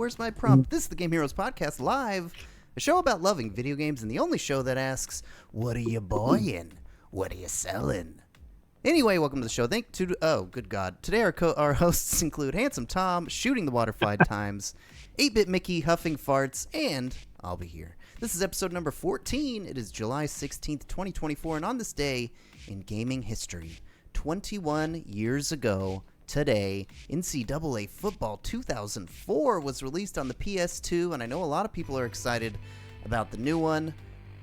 Where's My Prompt? This is the Game Heroes Podcast Live, a show about loving video games and the only show that asks, what are you buying? What are you selling? Anyway, welcome to the show. Oh, good God. Today our hosts include Handsome Tom, shooting the water 5 times, 8-Bit Mickey, huffing farts, and I'll be here. This is episode number 14. It is July 16th, 2024, and on this day in gaming history, 21 years ago today, NCAA Football 2004 was released on the PS2, and I know a lot of people are excited about the new one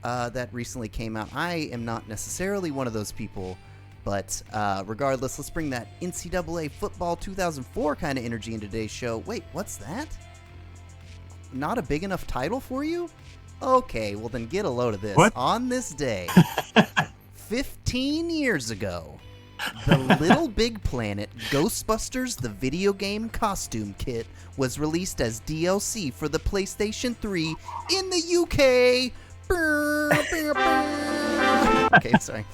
that recently came out. I am not necessarily one of those people, but regardless, let's bring that NCAA Football 2004 kind of energy into today's show. Wait, what's that? Not a big enough title for you? Okay, well then get a load of this. What? On this day, 15 years ago, the Little Big Planet Ghostbusters the Video Game Costume Kit was released as DLC for the PlayStation 3 in the UK. Okay, sorry.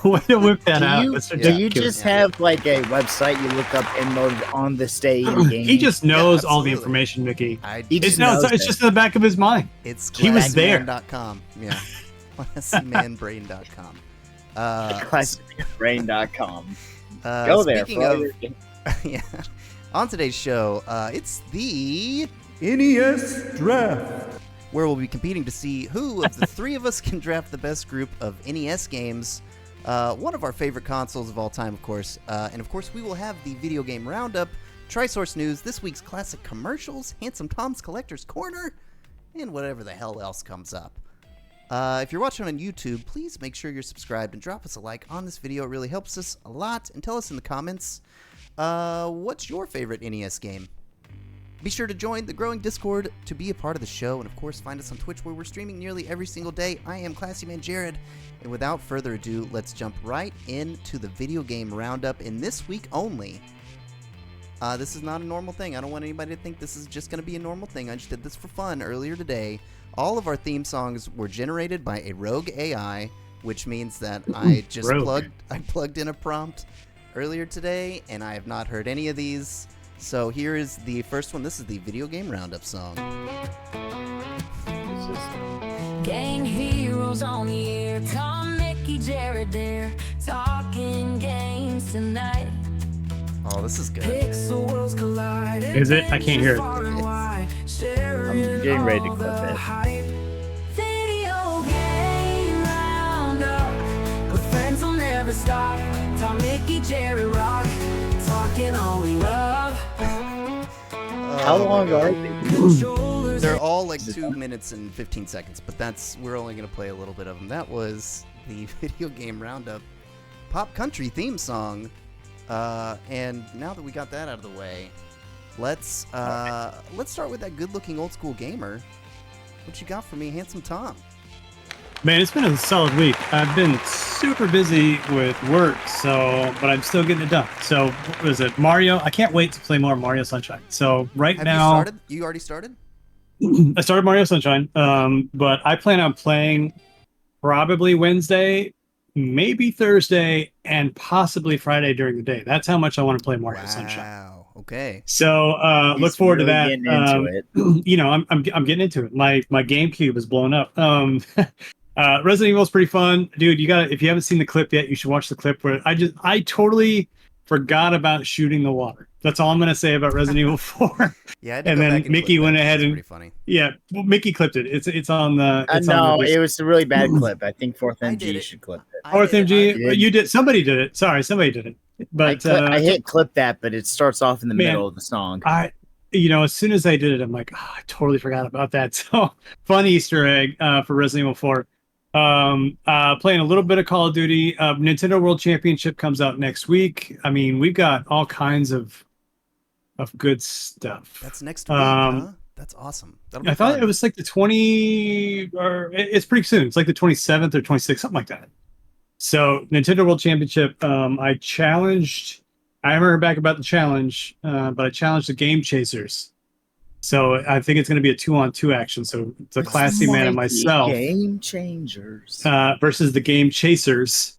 Way to whip that out. That's Do you ridiculous. just have like a website you look up and mode on this day in game? He just knows Yeah, all the absolutely. information, Mickey. He It's just knows it's it. just in the back of his mind. It's He was there. classicman.com. Yeah. Classicmanbrain.com. ClassicBrain.com. Go there. Speaking For all of, your... yeah, on today's show, it's the NES Draft, where we'll be competing to see who of the three of us can draft the best group of NES games. One of our favorite consoles of all time, of course. And of course, we will have the video game roundup, Tri-Source News, this week's classic commercials, Handsome Tom's Collector's Corner, and whatever the hell else comes up. If you're watching on YouTube, please make sure you're subscribed and drop us a like on this video. It really helps us a lot. And tell us in the comments, what's your favorite NES game? Be sure to join the growing Discord to be a part of the show. And of course, find us on Twitch where we're streaming nearly every single day. I am Classy Man Jared. And without further ado, let's jump right into the video game roundup. In this week only, this is not a normal thing. I don't want anybody to think this is just going to be a normal thing. I just did this for fun earlier today. All of our theme songs were generated by a rogue AI, which means that I just plugged in a prompt earlier today, and I have not heard any of these. So here is the first one. This is the video game roundup song. Game heroes on the air, Tom, Mickey, Jared there, talking games tonight. Oh, this is good. Pixel worlds collide. Is it? I can't hear it. I'm getting ready to clip it. Video game roundup, with friends will never stop. Tom, Mickey, Jared, rock, talking all we love. How long are they? They're all like 2 minutes and 15 seconds, but we're only going to play a little bit of them. That was the video game roundup pop country theme song. And now that we got that out of the way, let's start with that good-looking old-school gamer. What you got for me, Handsome Tom? Man, it's been a solid week. I've been super busy with work, but I'm still getting it done. So, what was it? Mario? I can't wait to play more Mario Sunshine. So, right Have now... you started? You already started? I started Mario Sunshine, but I plan on playing probably Wednesday, maybe Thursday, and possibly Friday during the day. That's how much I want to play Mario Sunshine. Wow. Okay. So look He's forward really to that. getting into it. You know, I'm getting into it. My GameCube is blown up. Resident Evil is pretty fun, dude. If you haven't seen the clip yet, you should watch the clip where I totally forgot about shooting the water. That's all I'm gonna say about Resident Evil 4. Yeah, I did and go then back and Mickey clip went that. ahead It's and pretty funny. yeah, well, Mickey clipped it. It's on the. It's on No, the it was a really bad clip. I think 4th I did MG it. should clip it. I did it. MG. You did. Somebody did it. Sorry, somebody did it. But I hit clip that, but it starts off in the man, middle of the song. as soon as I did it, I'm like, I totally forgot about that. So fun Easter egg for Resident Evil 4. Playing a little bit of Call of Duty. Nintendo World Championship comes out next week. I mean, we've got all kinds of good stuff. That's next week, huh? That's awesome. That'll be I thought fun. it was like the 20, or it's pretty soon. It's like the 27th or 26th, something like that. So Nintendo World Championship, I haven't heard back about the challenge, but I challenged the Game Chasers. So I think it's going to be a 2-on-2 action. So the Classy Man and myself Game Changers versus the Game Chasers.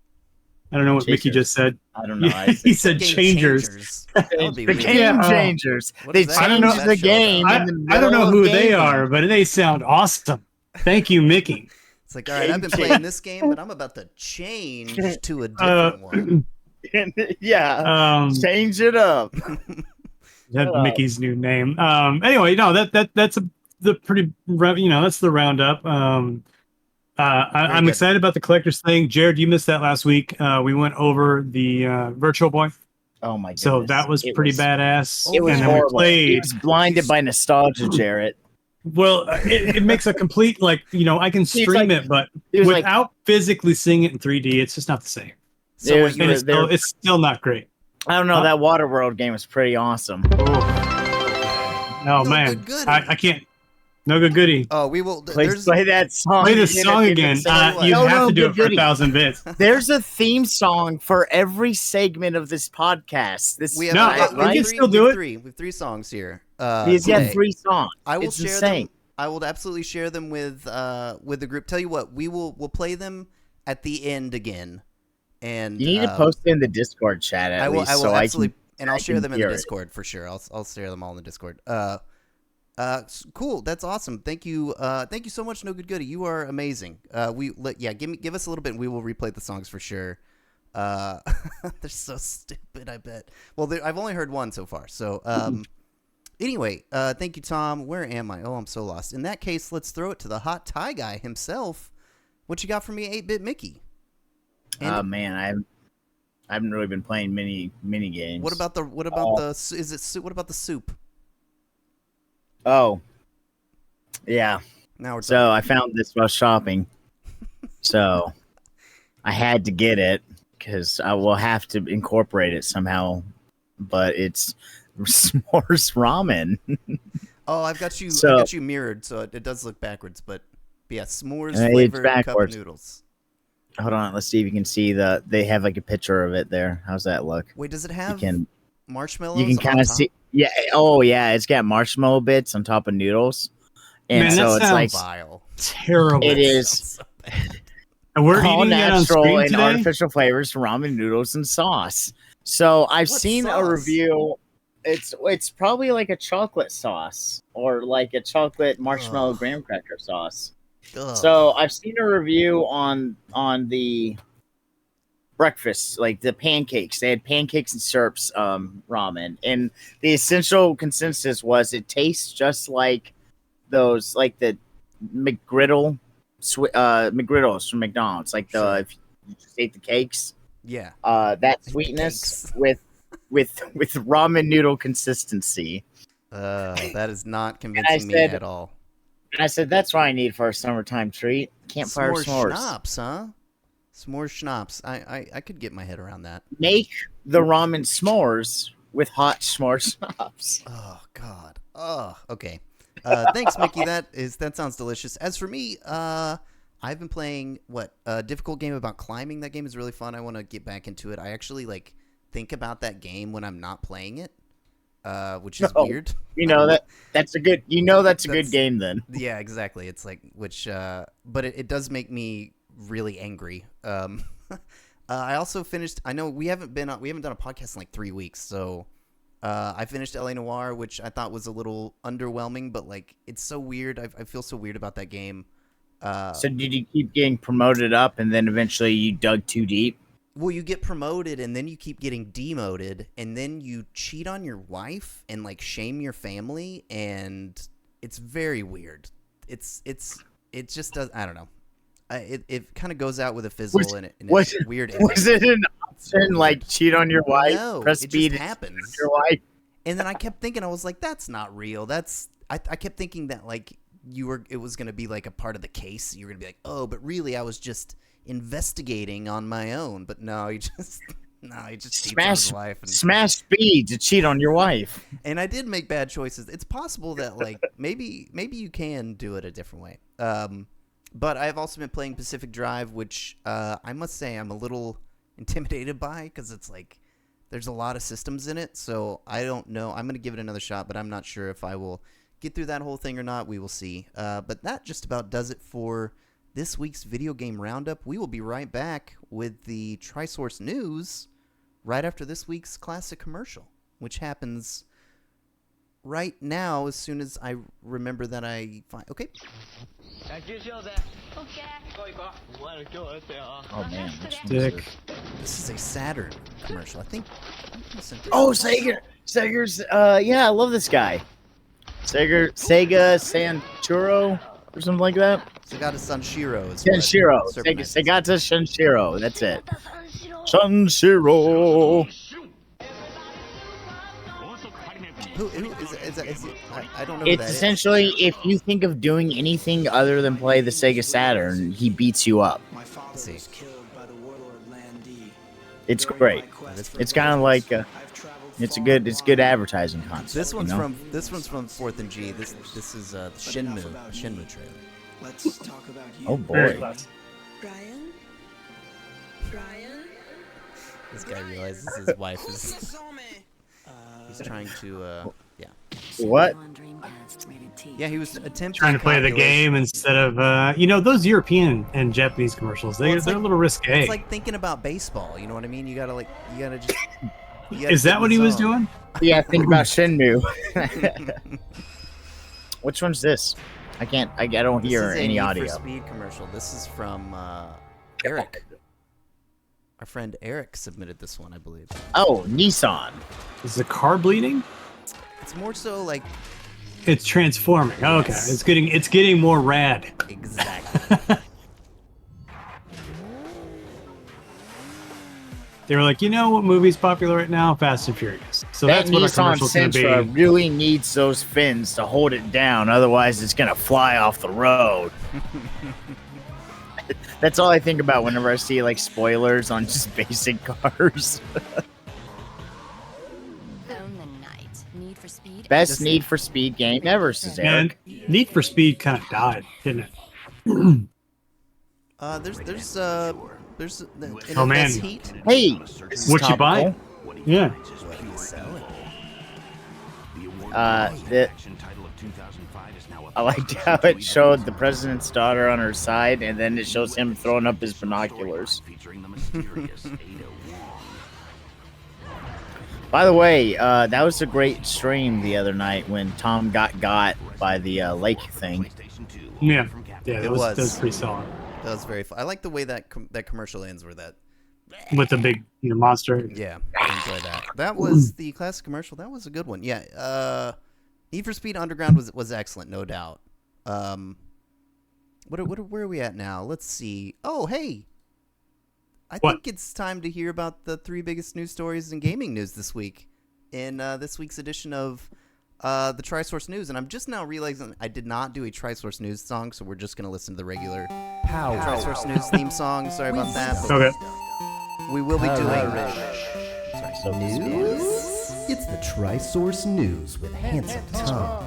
I don't know what Mickey Chasers. just said. I don't know. He said Game changers. That would be The weird. game Yeah, changers. What They does that mean? changed That the show game. about? in the I don't know middle who of they gaming. are, but they sound awesome. Thank you, Mickey. It's like, all right, I've been playing this game, but I'm about to change to a different one. Yeah, change it up. That's Mickey's new name. Anyway, no, that's the pretty, that's the roundup. I'm good. excited about the collector's thing. Jared, you missed that last week. We went over the Virtual Boy, Oh my goodness. so that was pretty badass. It was and then we horrible. played. He was blinded by nostalgia, Jarrett. Well, it makes a complete I can stream it, but He was without physically seeing it in 3D, it's just not the same. So There's- what you And it's still not great. I don't know. That Waterworld game was pretty awesome. No, No man, good goody. I can't. No good goody. Oh, we will. Please play that song. Play this again song at the again. end of the segment. You No, have no, to do it for goody. 1,000 bits. There's a theme song for every segment of this podcast. This We have, No, we have we three, can still do it. We have three songs here. He's got today. 3 songs. I will it's share insane. them. I will absolutely share them with the group. Tell you what, we'll play them at the end again. And You need to post it in the Discord chat at I will. least, I will so absolutely, I I'll share can them in the hear it. Discord for sure. I'll share them all in the Discord. Cool. That's awesome. Thank you. Thank you so much, No Good Goody. You are amazing. Give us a little bit, and we will replay the songs for sure. They're so stupid. I bet. Well, I've only heard one so far. So, anyway, thank you, Tom. Where am I? Oh, I'm so lost. In that case, let's throw it to the hot tie guy himself. What you got for me, 8-Bit Mickey? Oh man, I haven't really been playing mini games. What about the what about the soup? Oh, yeah. Now we're So I found this while shopping. So I had to get it because I will have to incorporate it somehow. But it's s'mores ramen. Oh, I've got you. So- I got you mirrored, so it does look backwards. But yeah, s'mores It's flavored cup backwards. noodles. Hold on, let's see if you can see they have like a picture of it there. How's that look? Wait, does it You have can marshmallows? you can on kind of top? see. Yeah. Oh yeah, it's got marshmallow bits on top of noodles, and Man, so that it's like sounds Vile. Terrible. it is. Sounds so bad. And we're all eating it on natural screen and today. artificial flavors for ramen noodles and sauce. So I've What seen sauce? a review. It's probably like a chocolate sauce or like a chocolate marshmallow Ugh. graham cracker sauce. Ugh. So I've seen a review on the breakfast, like the pancakes. They had pancakes and syrups ramen, and the essential consensus was it tastes just like those, like the McGriddles from McDonald's, like the Sure. if you just ate the cakes. yeah, That sweetness with ramen noodle consistency. that is not convincing me said- at all. And I said that's what I need for a summertime treat. Campfire s'mores. Schnapps, huh? S'mores schnapps. I could get my head around that. Make the ramen s'mores with hot s'mores schnapps. Oh God. Oh, okay. Thanks, Mickey. That sounds delicious. As for me, I've been playing a difficult game about climbing. That game is really fun. I want to get back into it. I actually think about that game when I'm not playing it, which is Oh. weird. You know that's a good. You know that's a That's- good game then. Yeah, exactly. It's like but it does make me really angry. I also finished. I know we haven't done a podcast in like 3 weeks, so I finished LA Noire, which I thought was a little underwhelming, but it's so weird. I feel so weird about that game. So did you keep getting promoted up, and then eventually you dug too deep? Well, you get promoted, and then you keep getting demoted, and then you cheat on your wife and shame your family, and it's very weird. It just does. I don't know. It kind of goes out with a fizzle, and it's weird. Was it an option cheat on your wife? No, press it B just to happens. cheat on your wife. And then I kept thinking, I was like, that's not real. I kept thinking that it was gonna be a part of the case. You were gonna be like, oh, but really I was just investigating on my own. But no, he just cheats on his wife. Smash B to cheat on your wife. And I did make bad choices. It's possible that maybe you can do it a different way. But I've also been playing Pacific Drive, which I must say I'm a little intimidated by because it's there's a lot of systems in it. So I don't know. I'm going to give it another shot, but I'm not sure if I will get through that whole thing or not. We will see. But that just about does it for this week's video game roundup. We will be right back with the Trisource news right after this week's classic commercial, which happens right now as soon as I remember that I find. Okay. Oh man, Dick. This is a Saturn commercial. I think. Oh, Sega's. Yeah, I love this guy. Sega Santuro or something like that. Segata Sanshiro is Sanshiro. what Serpent Segata Sanshiro. That's it. Sanshiro. Who is that? I don't know. It's essentially if you think of doing anything other than play the Sega Saturn, he beats you up. Let's see. It's great. It's kind of like it's good advertising concept. This one's you know? from 4th and G. This is the Shenmue trailer. Let's talk about you. Oh boy. Brian? This guy realizes his wife is. He's trying to. Yeah. What? Yeah, he was attempting Trying to play the game instead of those European and Japanese commercials. They're a little risque. It's like thinking about baseball. You know what I mean? You gotta just. Is that what he was doing? Yeah, think about Shenmue. Which one's this? I don't hear any audio. This is a Need for Speed commercial. This is from Eric. Our friend Eric submitted this one, I believe. Oh, Nissan. Is the car bleeding? It's more so like It's transforming. Okay, Yes. it's getting more rad. exactly. They were like, you know what movie's popular right now? Fast and Furious. So That that's what our Nissan commercial's going to Sentra be. really needs those fins to hold it down. Otherwise, it's going to fly off the road. That's all I think about whenever I see like spoilers on just basic cars. Own the night. Need for Speed. Best Need for Speed game ever, says And Eric. Need for Speed kind of died, didn't it? There's Oh, man. NFS Heat. Hey, this is What you buy? topical. Yeah. What are you selling? I liked how it showed the president's daughter on her side, and then it shows him throwing up his binoculars. By the way, that was a great stream the other night when Tom got by the lake thing. Yeah. Yeah, that It was was. pretty solid. That was very fun. I like the way that that commercial ends where that. With the big monster. Yeah, I enjoy that. That was the classic commercial. That was a good one. Yeah. Need for Speed Underground was excellent, no doubt. Where are we at now? Let's see. Oh, hey. I What? think it's time to hear about the 3 biggest news stories in gaming news this week. In this week's edition of the Trisource News, and I'm just now realizing I did not do a Trisource News song, so we're just gonna listen to the regular Trisource News theme song. Sorry about that. But Okay. we will be doing News? It's the Trisource News with Handsome Tom.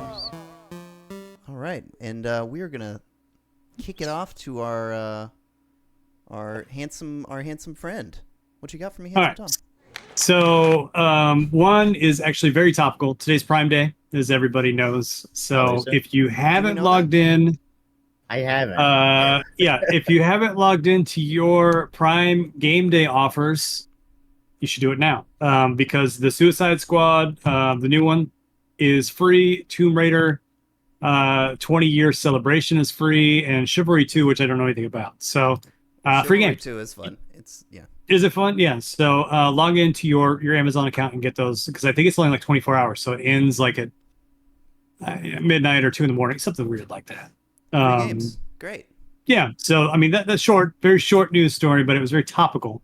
All right, and we are gonna kick it off to our handsome friend. What you got for me, All handsome right. Tom? So one is actually very topical. Today's Prime Day, as everybody knows. So is it? if you haven't know logged in, I haven't. if you haven't logged into your Prime Game Day offers, you should do it now. Because the Suicide Squad, the new one, is free. Tomb Raider, 20-year celebration is free, and Chivalry 2, which I don't know anything about. So free game. 2 is fun. It's Is it fun? Yeah. So log into your Amazon account and get those, because I think it's only like 24 hours. So it ends like at midnight or 2 in the morning, something weird like that. free games. Great. Yeah. So I mean that's short, very short news story, but it was very topical.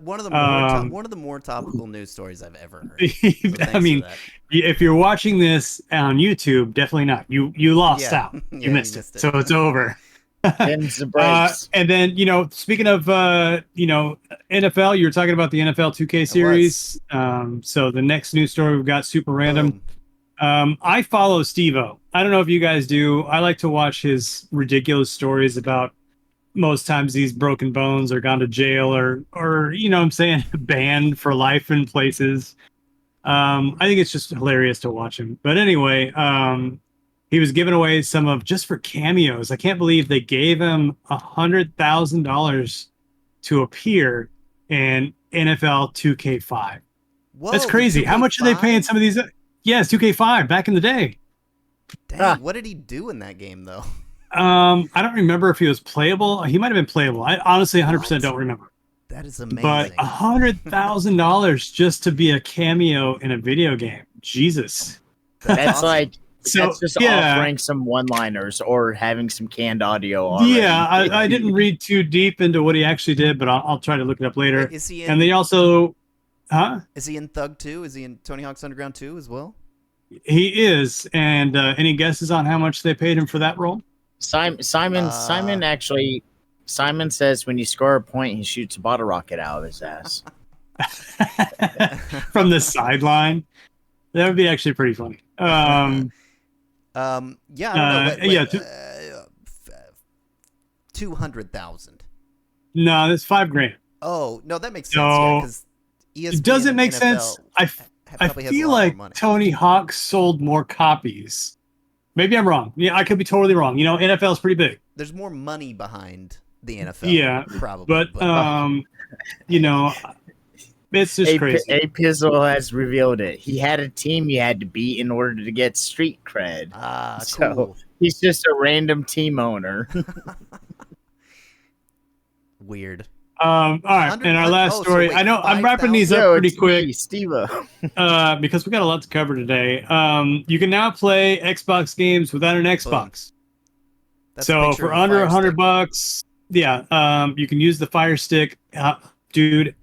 One of the more topical news stories I've ever heard. So thanks I mean, for that. if you're watching this on YouTube, definitely not. You lost Yeah. out. Yeah, You missed it. So it's over. Them's the breaks. And then, speaking of, NFL, you were talking about the NFL 2K series. So the next news story we've got super random. Boom. I follow Steve-O. I don't know if you guys do. I like to watch his ridiculous stories about most times he's broken bones or gone to jail or you know what I'm saying, banned for life in places. I think it's just hilarious to watch him. But anyway, he was giving away some of just for cameos. I can't believe they gave him $100,000 to appear in NFL 2K5. Whoa, That's crazy. the How much are they 2K5? paying some of these? Yes, 2K5 back in the day. Dang, what did he do in that game though? I don't remember if he was playable. He might have been playable. I honestly 100% don't remember. That is amazing. But $100,000 just to be a cameo in a video game. Jesus. That's awesome. like So, that's just yeah. offering some one-liners or having some canned audio already. Yeah, I didn't read too deep into what he actually did, but I'll try to look it up later. Wait, is he in? And they also, Is he in Thug 2? Is he in Tony Hawk's Underground 2 as well? He is. And any guesses on how much they paid him for that role? Simon says when you score a point, he shoots a bottle rocket out of his ass. From the sideline. That would be actually pretty funny. Yeah, I don't know. yeah, 200,000. No, that's $5,000. Oh no, that makes sense. No. Because ESPN Does it and make NFL sense? I probably has a feel lot more like money. Tony Hawk sold more copies. Maybe I'm wrong. Yeah, I could be totally wrong. You know, NFL is pretty big. There's more money behind the NFL. Yeah, probably. But you know, it's just crazy. A Pizzle has revealed it. He had a team you had to beat in order to get street cred. So cool. he's just a random team owner. Weird. All right, and our last story. wait, I know I'm 5,000? wrapping these up pretty quick Steve-O. because we got a lot to cover today. You can now play Xbox games without an Xbox. That's a So picture for of a under Fire $100, yeah, you can use the Fire Stick. Dude,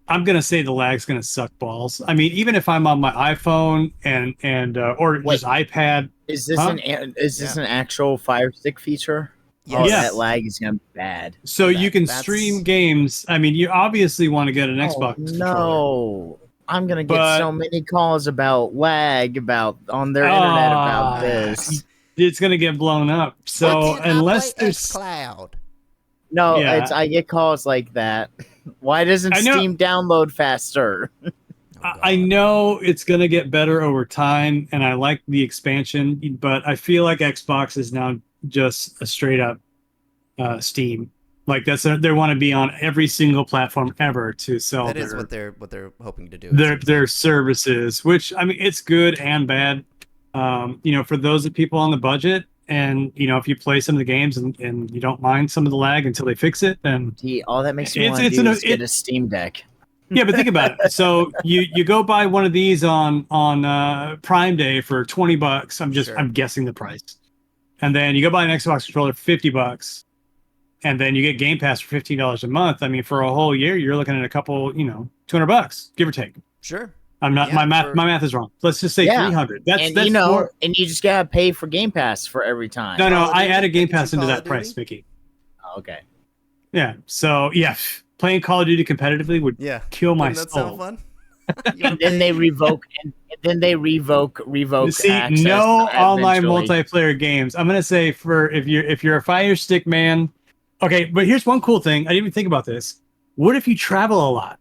I'm gonna say the lag's gonna suck balls. I mean, even if I'm on my iPhone and or just iPad. Is this Huh? an actual Fire Stick feature? Yes. Oh, Yes. that lag is gonna be bad. So you can that's- stream games. I mean, you obviously want to get an Xbox Oh, controller. no. I'm gonna get But- so many calls about lag on their internet about this. It's gonna get blown up. So unless there's cloud. No, Yeah. I get calls like that. Why doesn't I know- Steam download faster? I know it's going to get better over time, and I like the expansion, but I feel like Xbox is now just a straight up Steam. Like they want to be on every single platform ever to sell That their, is what they're hoping to do. their services, which I mean, it's good and bad. You know, for those of people on the budget, and you know, if you play some of the games and you don't mind some of the lag until they fix it, then All that makes me It's- want it's to do an- is get a Steam Deck. yeah, but think about it. So you go buy one of these on Prime Day for $20. Sure. I'm guessing the price, and then you go buy an Xbox controller for $50, and then you get Game Pass for $15 a month. I mean, for a whole year, you're looking at a couple, you know, $200, give or take. Sure. I'm not Yeah, my math is wrong. Let's just say Yeah. 300. That's And more. and you just gotta pay for Game Pass for every time. No, Call of I Duty? added Game They get Pass you into Call that of price, Duty? Mickey. Oh, okay. Yeah. So yeah, playing Call of Duty competitively would Yeah. kill my Doesn't that soul. sound fun? And then they revoke See, access no online eventually. multiplayer games. I'm gonna say for if you're a Fire Stick man. Okay, but here's one cool thing. I didn't even think about this. What if you travel a lot?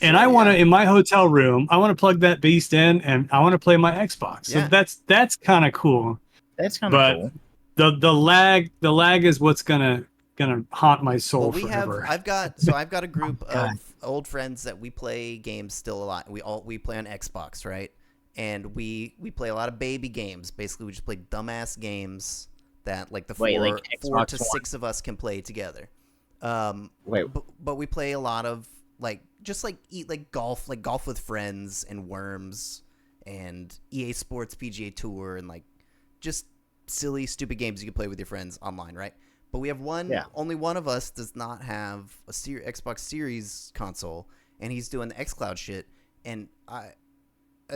And Sure, I want to, yeah. in my hotel room, I want to plug that beast in, and I want to play my Xbox. So Yeah. that's kind of cool. That's kind But- of cool. The lag is what's gonna haunt my soul Well, forever. I've got a group of old friends that we play games still a lot. We play on Xbox, right? And we play a lot of baby games. Basically, we just play dumbass games that like Wait, four like Xbox to One? 6 of us can play together. Wait, But we play a lot of like just like golf with friends and Worms and EA Sports PGA Tour and like just silly stupid games you can play with your friends online, right? But we have only one of us does not have a Xbox Series console, and he's doing the xCloud shit. And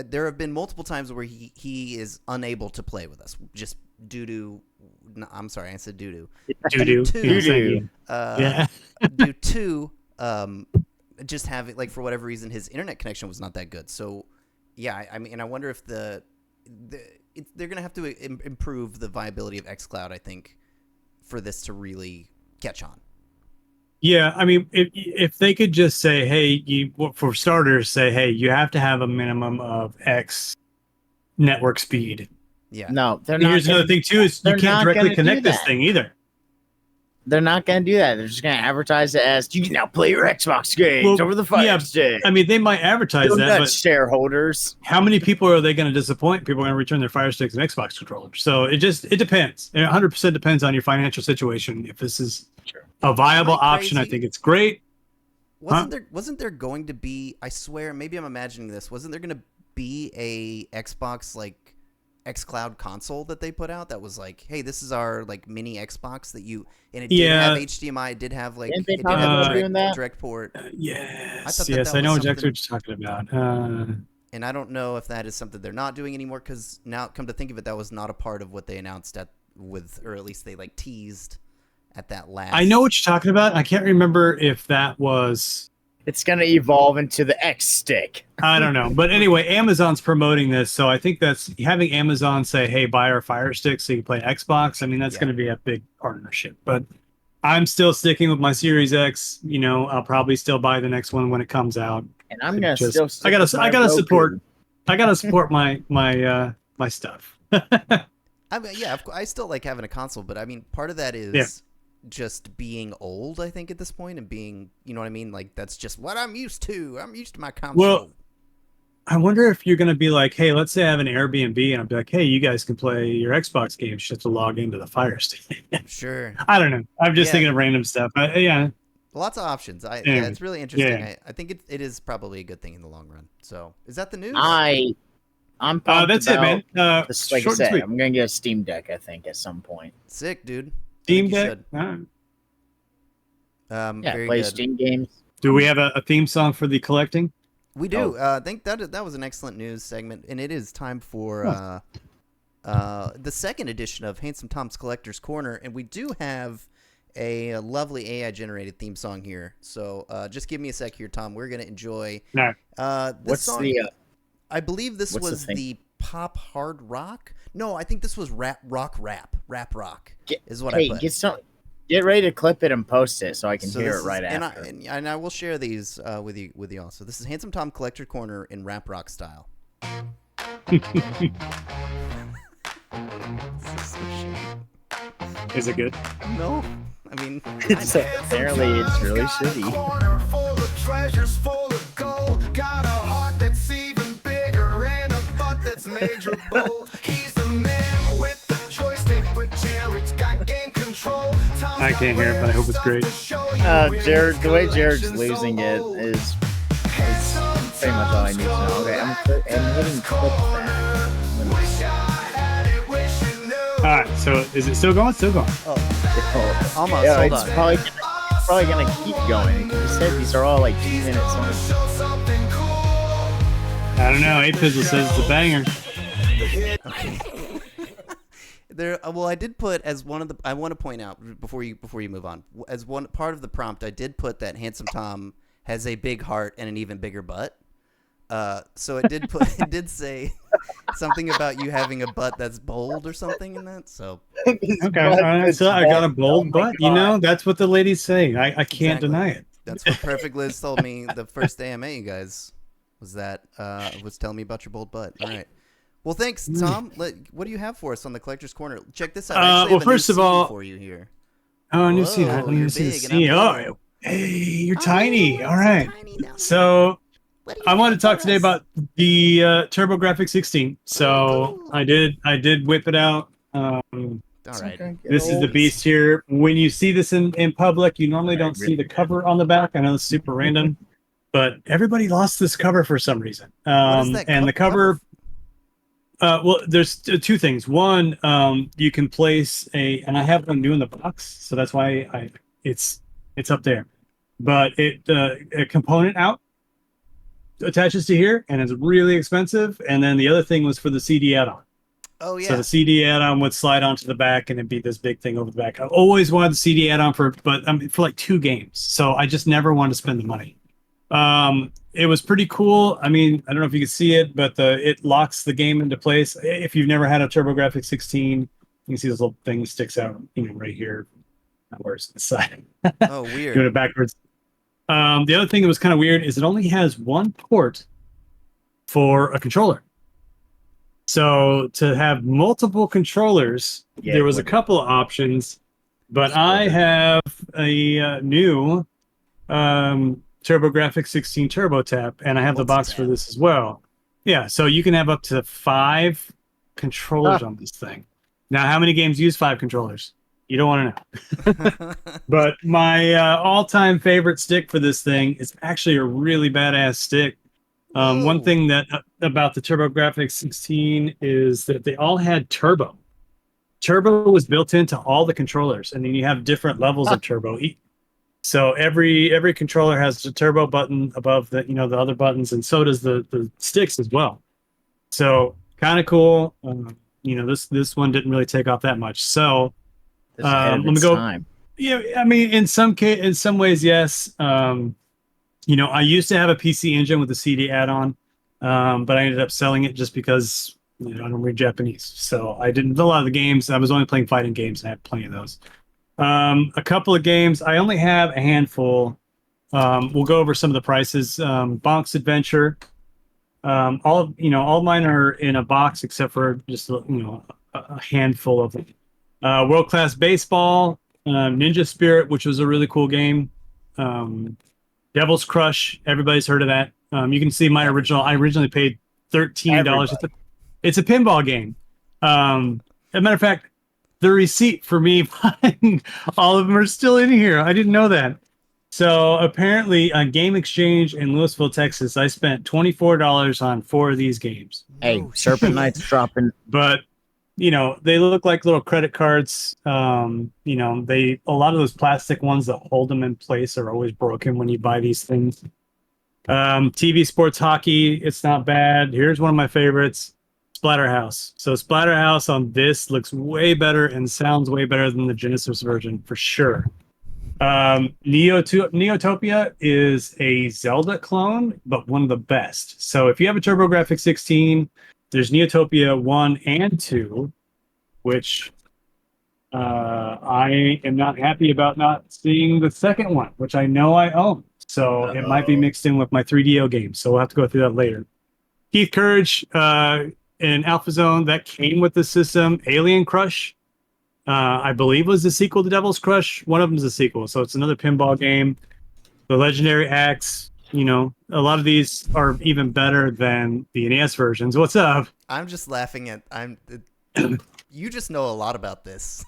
there have been multiple times where he is unable to play with us just due to. No, I'm sorry, I said doo-doo. Doo-doo. Doo-doo. Yeah. Due to just having like for whatever reason his internet connection was not that good. So yeah, I mean, I wonder if they're gonna have to improve the viability of xCloud, I think, for this to really catch on. Yeah, I mean, if they could just say, hey, for starters, say, hey, you have to have a minimum of X network speed. Yeah. No, they're And not. here's another thing too: is you they're can't not directly gonna do connect this that. thing either. They're not going to do that. They're just going to advertise it as you can now play your Xbox games over the Fire Stick. I mean, they might advertise Do that, that, but shareholders. how many people are they going to disappoint? People are going to return their Fire Sticks and Xbox controllers. So it depends. It 100% depends on your financial situation. If this is a viable option, I crazy? think it's great. Wasn't there going to be, I swear, maybe I'm imagining this, wasn't there going to be a Xbox like xCloud console that they put out that was like, hey, this is our like mini Xbox that you, and it did have HDMI, it did have like, Didn't they it did talk have about a doing that? direct port. Yes, that I know was exactly what you're talking about. And I don't know if that is something they're not doing anymore, because now, come to think of it, that was not a part of what they announced or at least they like teased at that last. I know what you're talking about. I can't remember if that was. It's going to evolve into the X Stick. I don't know. But anyway, Amazon's promoting this. So I think that's having Amazon say, hey, buy our Fire Stick so you can play Xbox. I mean, that's going to be a big partnership. But I'm still sticking with my Series X. You know, I'll probably still buy the next one when it comes out. And I'm going to still I gotta support my stuff. I mean, yeah, I still like having a console, but I mean, part of that is just being old, I think, at this point, and being, you know what I mean? Like, that's just what I'm used to. I'm used to my console. Well, I wonder if you're going to be like, hey, let's say I have an Airbnb, and I'll be like, hey, you guys can play your Xbox games. Just have to log into the Fire Stick. Sure. I don't know. I'm just thinking of random stuff. Yeah. Lots of options. Yeah, it's really interesting. Yeah. I think it is probably a good thing in the long run. So, is that the news? I'm pumped that's it, man. This, like I said, I'm going to get a Steam Deck, I think, at some point. Sick, dude. Steam Deck? Very play good. Steam games. Do we have a theme song for the collecting? We do. I think that was an excellent news segment, and it is time for the second edition of Handsome Tom's Collector's Corner, and we do have a lovely AI-generated theme song here. So just give me a sec here, Tom. We're going to enjoy this song. I believe this was the pop hard rock. No, I think this was rap rock is what I put. Get ready to clip it and post it so I can hear it right after. And I will share these with you all. So this is Handsome Tom Collector Corner in rap rock style. Is it good? No, I mean, apparently it's really shitty. Full of treasures, full of gold. Got a heart that's even bigger and a butt that's major bold. He's the man with the joystick, but Jared's got game control. I can't hear it, but I hope it's great. Jared, the way Jared's losing it is pretty much all I need to know. Okay, I'm hitting clip that. All right, so is it still going? Still going. Oh, almost. Yeah, Hold it's on. probably gonna keep going. You said these are all like 2 minutes long. I don't know. 8Pizzle says it's a banger. Okay. Well, I did put as one of the. I want to point out before you move on. As one part of the prompt, I did put that Handsome Tom has a big heart and an even bigger butt. So it did say something about you having a butt that's bold or something in that. So okay, so I got a bold butt. You know, that's what the ladies say. I can't deny it. That's what Perfect Liz told me the first day I met you guys. Was telling me about your bold butt. All right. Well, thanks, Tom. What do you have for us on the Collector's Corner? Check this out. Well, first of all, for you here. Oh, new scene. I don't even see the scene. Oh, hey, you're tiny. All right. So I wanted to talk today about the TurboGrafx 16. So I did whip it out. All right. This is the beast here. When you see this in public, you normally don't see the cover on the back. I know it's super random, but everybody lost this cover for some reason. And the cover. Well, there's two things. One, you can place and I have one new in the box, so that's why it's up there. But a component out attaches to here, and it's really expensive. And then the other thing was for the CD add-on. Oh yeah. So the CD add-on would slide onto the back, and it'd be this big thing over the back. I always wanted the CD add-on for like 2 games, so I just never wanted to spend the money. It was pretty cool. I mean, I don't know if you can see it, but it locks the game into place. If you've never had a TurboGrafx 16, you can see this little thing that sticks out, right here. Where's the side? Oh, weird. Doing it backwards. The other thing that was kind of weird is it only has one port for a controller. So to have multiple controllers, Yeah, there was a it would. couple of options, but I have a new TurboGrafx 16 Turbo Tap, and I have the box for Multi-tap. this as well. Yeah, so you can have up to 5 controllers on this thing. Now, how many games use 5 controllers? You don't want to know. But my all-time favorite stick for this thing is actually a really badass stick. One Whoa. thing that about the TurboGrafx 16 is that they all had turbo. Turbo was built into all the controllers, and then you have different levels of turbo. So every controller has a turbo button above the the other buttons, and so does the sticks as well. So kind of cool. This one didn't really take off that much. So It's ahead of let me its go. time. Yeah, I mean, in some ways, yes. I used to have a PC Engine with a CD add-on, but I ended up selling it just because I don't read Japanese. So I didn't a lot of the games. I was only playing fighting games, and I had plenty of those. A couple of games. I only have a handful. We'll go over some of the prices. Bonk's Adventure. All mine are in a box except for just a handful of them. World Class Baseball, Ninja Spirit, which was a really cool game. Devil's Crush, everybody's heard of that. You can see my original. I originally paid $13. It's a pinball game. As a matter of fact, the receipt for me buying all of them are still in here. I didn't know that. So apparently, on Game Exchange in Louisville, Texas, I spent $24 on 4 of these games. Hey, No Serpent shit. Knight's dropping. But they look like little credit cards. A lot of those plastic ones that hold them in place are always broken when you buy these things. TV Sports Hockey, it's not bad. Here's one of my favorites, Splatterhouse. So Splatterhouse on this looks way better and sounds way better than the Genesis version for sure. Neotopia is a Zelda clone, but one of the best. So if you have a TurboGrafx 16, there's Neotopia 1 and 2, which I am not happy about not seeing the second one, which I know I own. So it might be mixed in with my 3DO game. So we'll have to go through that later. Keith Courage in Alpha Zone, that came with the system. Alien Crush, I believe was the sequel to Devil's Crush. One of them is a sequel. So it's another pinball game. The Legendary Axe, a lot of these are even better than the NES versions. What's up? I'm just laughing at you just know a lot about this.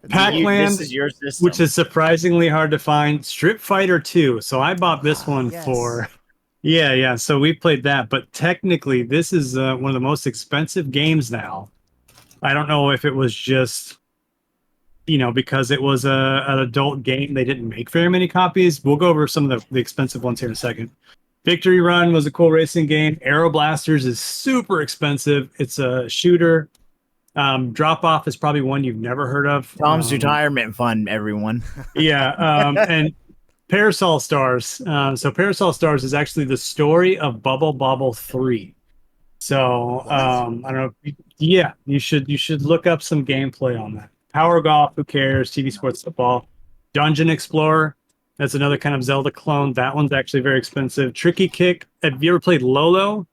Pac-Man, This is your system. which is surprisingly hard to find. Street Fighter 2. So I bought this one yes. for... Yeah. So we played that. But technically, this is one of the most expensive games now. I don't know if it was just, because it was an adult game, they didn't make very many copies. We'll go over some of the expensive ones here in a second. Victory Run was a cool racing game. Aero Blasters is super expensive. It's a shooter. Drop Off is probably one you've never heard of. Tom's retirement fund, everyone. Yeah, and Parasol Stars. So Parasol Stars is actually the story of Bubble Bobble 3. So I don't know. You should look up some gameplay on that. Power Golf, who cares? TV Sports Football. Dungeon Explorer. That's another kind of Zelda clone. That one's actually very expensive. Tricky Kick. Have you ever played Lolo?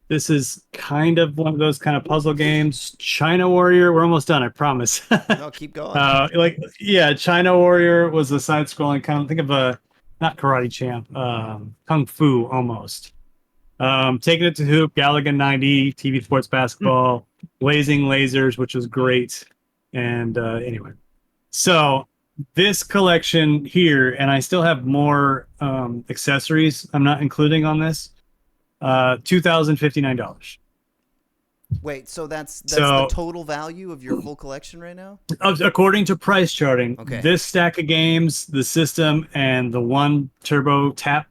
This is kind of one of those kind of puzzle games. China Warrior. We're almost done, I promise. No, keep going. China Warrior was a side-scrolling kind of, think of a, not Karate Champ, Kung Fu almost. Taking It to Hoop, Galaga 90, TV Sports Basketball, Blazing Lasers, which was great. And anyway, so this collection here, and I still have more accessories I'm not including on this, $2,059. Wait, so that's So- the total value of your full collection right now? According to price charting, Okay. this stack of games, the system, and the one Turbo Tap,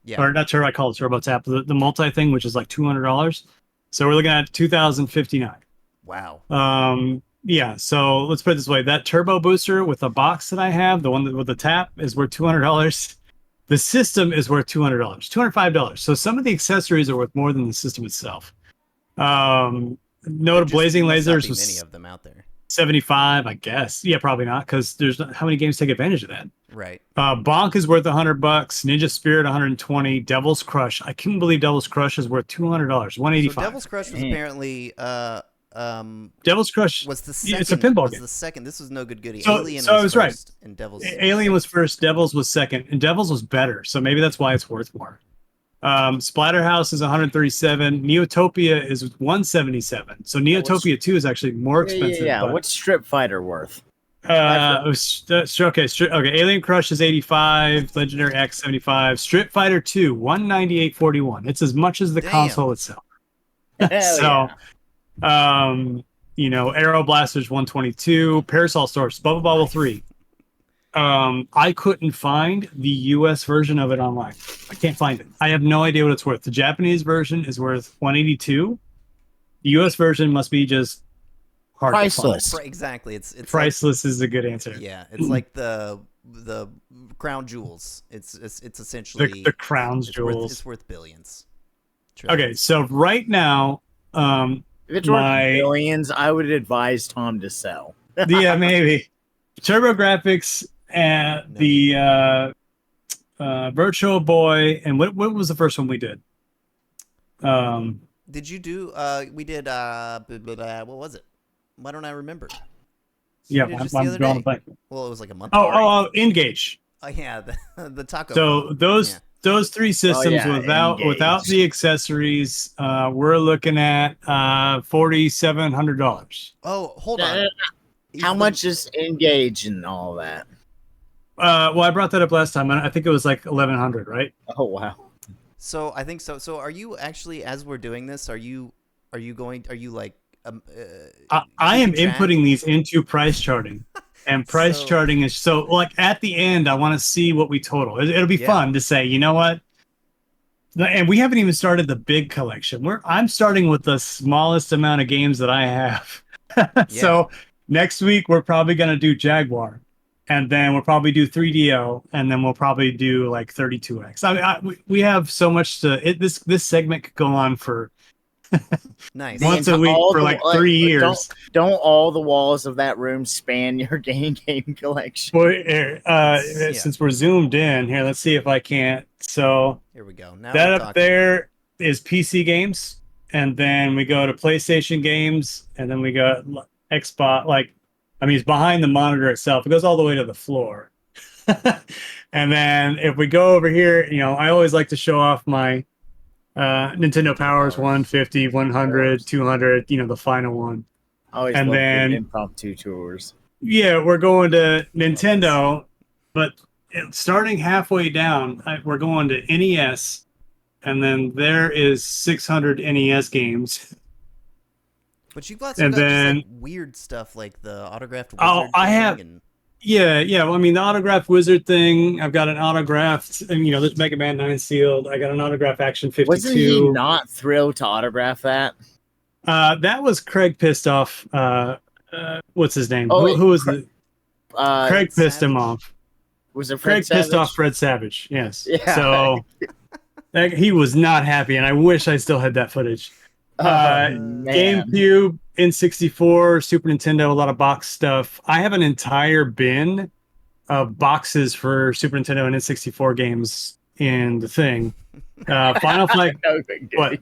Yeah. or not Turbo, I call it Turbo Tap, the multi thing, which is like $200. So we're looking at $2,059. Wow. Yeah, so let's put it this way. That turbo booster with the box that I have, the one with the tap, is worth $200. The system is worth $200, $205. So some of the accessories are worth more than the system itself. Note Just Blazing must not Lasers be was... many of them out there. 75, I guess. Yeah, probably not, because there's not, how many games take advantage of that? Right. Bonk is worth $100. Ninja Spirit 120. Devil's Crush. I can't believe Devil's Crush is worth $200. 185. So Devil's Crush was apparently Devil's Crush was the second. It's a pinball was game. the second. This was no good goodie. So- Alien so I was was right. first, and Devil's Alien was first, Devil's was second, and Devil's was better. So maybe that's why it's worth more. Splatterhouse is 137. Neotopia is 177. So Neotopia 2 is actually more expensive. Yeah. but- What's Strip Fighter worth? okay. Alien Crush is 85. Legendary X 75. Strip Fighter 2 198.41. It's as much as the Damn. console itself. Hell Aero Blasters 122. Parasol Source Bubble Bobble 3. I couldn't find the US version of it online. I can't find it. I have no idea what it's worth. The Japanese version is worth 182. The US version must be just hard to find. Priceless. Exactly. It's Priceless is a good answer. Like, yeah, it's like the crown jewels. It's essentially The crown's it's jewels. It's worth billions. Okay, so right now, If it's worth my billions, I would advise Tom to sell. yeah, maybe TurboGrafx and the Virtual Boy, and what was the first one we did? Did you do? We did. What was it? Why don't I remember? Yeah, did just I'm the other drawing a day. blank. Well, it was like a month. ago. Oh, Engage. Oh yeah, the taco. So those Yeah. those three systems yeah, without Engage. the accessories, we're looking at $4,700. Oh, hold on. How much is Engage and all that? Well, I brought that up last time. I think it was like 1,100, right? Oh wow. So I think so. So are you actually, as we're doing this, are you like? I am keeping track? inputting these into price charting, and price So- charting is so like at the end. I want to see what we total. It'll be Yeah. fun to say, you know what? And we haven't even started the big collection. I'm starting with the smallest amount of games that I have. So next week we're probably gonna do Jaguar, and then we'll probably do 3DO, and then we'll probably do like 32X. I mean, we have so much to it. This segment could go on for Nice. once a week all for the- like 3 years. Don't all the walls of that room span your game collection? Boy, Yeah. since we're zoomed in here, let's see if I can't. So Here we go. Now that we're up talking. there is PC games, and then we go to PlayStation games, and then we go Xbox. It's behind the monitor itself. It goes all the way to the floor. And then if we go over here, I always like to show off my Nintendo Powers 150, 100, 200. The final one. Always And love then- doing impromptu tours. Yeah, we're going to Nintendo, but starting halfway down, we're going to NES, and then there is 600 NES games. But you've also And got then- just like weird stuff like the autographed wizard Oh, I thing have- and Yeah. Well, the autograph wizard thing. I've got an autographed, and there's Mega Man 9 sealed. I got an autograph Action 52. Wasn't he not thrilled to autograph that? That was Craig pissed off. What's his name? Oh, Who was the Uh, Craig pissed him Savage? off? was it Fred Craig pissed Savage? off Fred Savage. Yes. Yeah. So he was not happy, and I wish I still had that footage. Oh, man. GameCube, N64, Super Nintendo, a lot of box stuff. I have an entire bin of boxes for Super Nintendo and N64 games in the thing. Final Fight, what?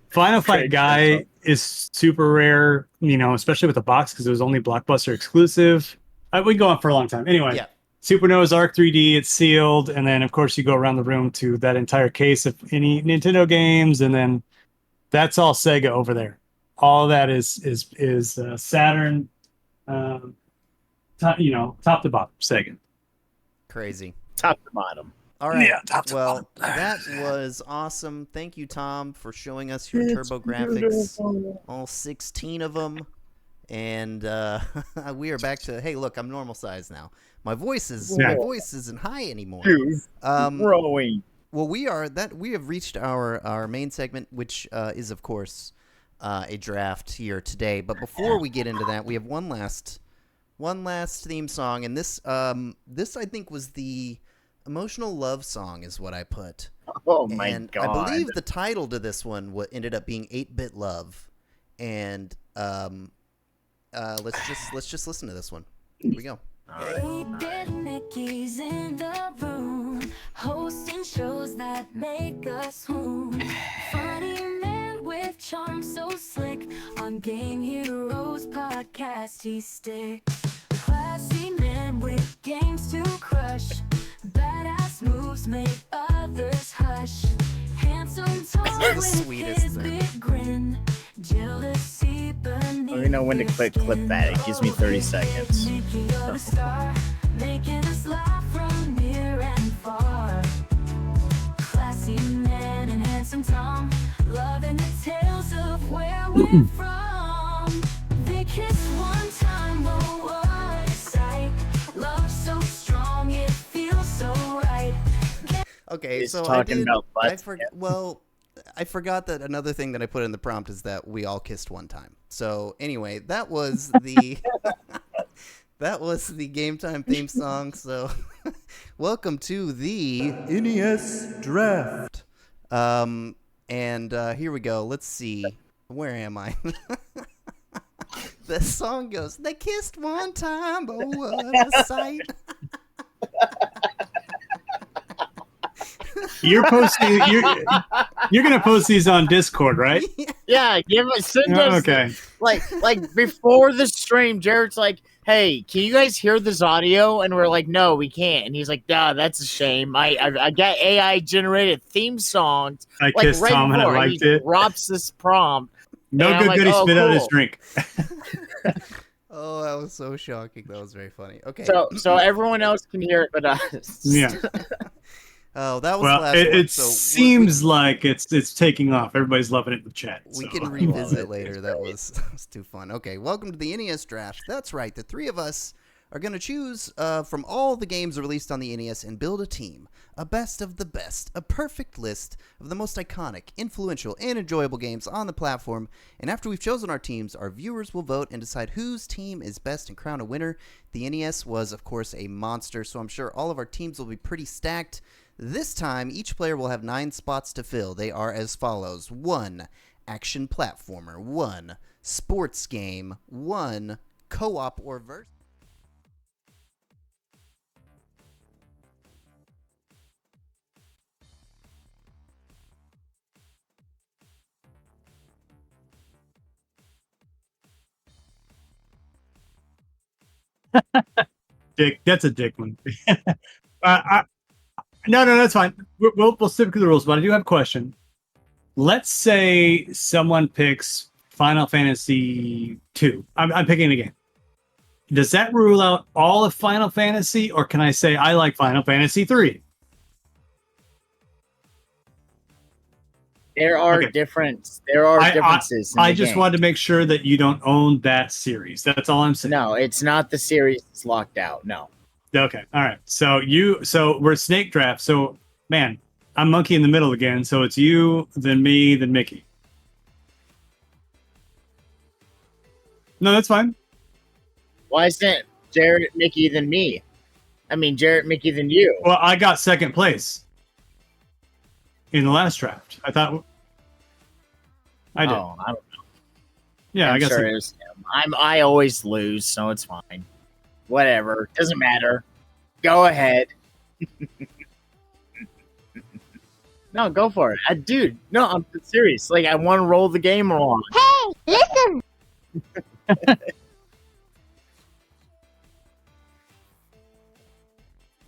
Final Fight Craig Guy is super rare, especially with the box because it was only Blockbuster exclusive. We can go on for a long time. Anyway, Yeah. Super Noah's Arc 3D, it's sealed, and then of course you go around the room to that entire case of any Nintendo games, and then that's all Sega over there. All that is Saturn, top to bottom Sega. crazy. Top to bottom. All right. Yeah, top to Well, that was awesome. Thank you, Tom, for showing us your TurboGrafx, all 16 of them. And we are back to, hey, look, I'm normal size now. My voice isn't high anymore. Growing. Well, we have reached our main segment, which is of course a draft here today. But before we get into that, we have one last theme song, and this I think was the emotional love song, is what I put. Oh my And god. I believe the title to this one ended up being 8-Bit Love, and let's just listen to this one. Here we go. Big Mickey's in the room, hosting shows that make us swoon. Funny man with charm so slick, on Game Heroes podcast he sticks. Classy man with games to crush, badass moves make others hush. Handsome tall the with sweetest his thing. big grin, jealousy beneath. Let me know when to click that. It gives me 30 seconds. Mickey, you're the star, making us laugh from near and far. Classy man and handsome Tom, loving the tales of where we're from. They kissed one time, oh what a sight. Love so strong, it feels so right. Okay, He's so talking about butts, I forgot that another thing that I put in the prompt is that we all kissed one time. So anyway, that was the that was the Game Time theme song. So welcome to the NES Draft. And here we go. Let's see. Where am I? The song goes, "They kissed one time, oh what a sight." You're posting. You're gonna post these on Discord, right? Yeah, send us Okay. like before the stream. Jared's like, "Hey, can you guys hear this audio?" And we're like, "No, we can't." And he's like, "Nah, that's a shame. I got AI generated theme songs." I Like kissed Tom and I before, liked he it. drops this prompt. No and I'm good like, goody "Oh, spit out his cool." drink. Oh, that was so shocking. That was very funny. Okay. So everyone else can hear it, but us. Yeah. Oh, that was the Well, last it, one. it So seems like it's taking off. Everybody's loving it in the chat. we so. can revisit later. That was too fun. Okay, welcome to the NES Draft. That's right. The three of us are going to choose from all the games released on the NES and build a team. A best of the best. A perfect list of the most iconic, influential, and enjoyable games on the platform. And after we've chosen our teams, our viewers will vote and decide whose team is best and crown a winner. The NES was, of course, a monster, so I'm sure all of our teams will be pretty stacked. This time, each player will have 9 spots to fill. They are as follows: 1 action platformer, 1 sports game, 1 co-op or verse. Dick, that's a dick one. No, that's fine. We'll stick to the rules, but I do have a question. Let's say someone picks Final Fantasy 2. I'm picking a game. Does that rule out all of Final Fantasy, or can I say I like Final Fantasy 3? There are Okay. differences. In I the just game. wanted to make sure that you don't own that series. That's all I'm saying. No, it's not the series that's locked out. No. Okay. All right. So we're snake draft. So man, I'm monkey in the middle again. So it's you, then me, then Mickey. No, that's fine. Why isn't Jared, Mickey, then me? I mean, Jared, Mickey, then you. Well, I got second place in the last draft. I thought I did. Oh, I don't know. Yeah, I'm I guess. sure it was him. I always lose, so it's fine. Whatever. Doesn't matter. Go ahead. No, go for it. Dude, no, I'm serious. Like, I want to roll the game along. Hey, listen!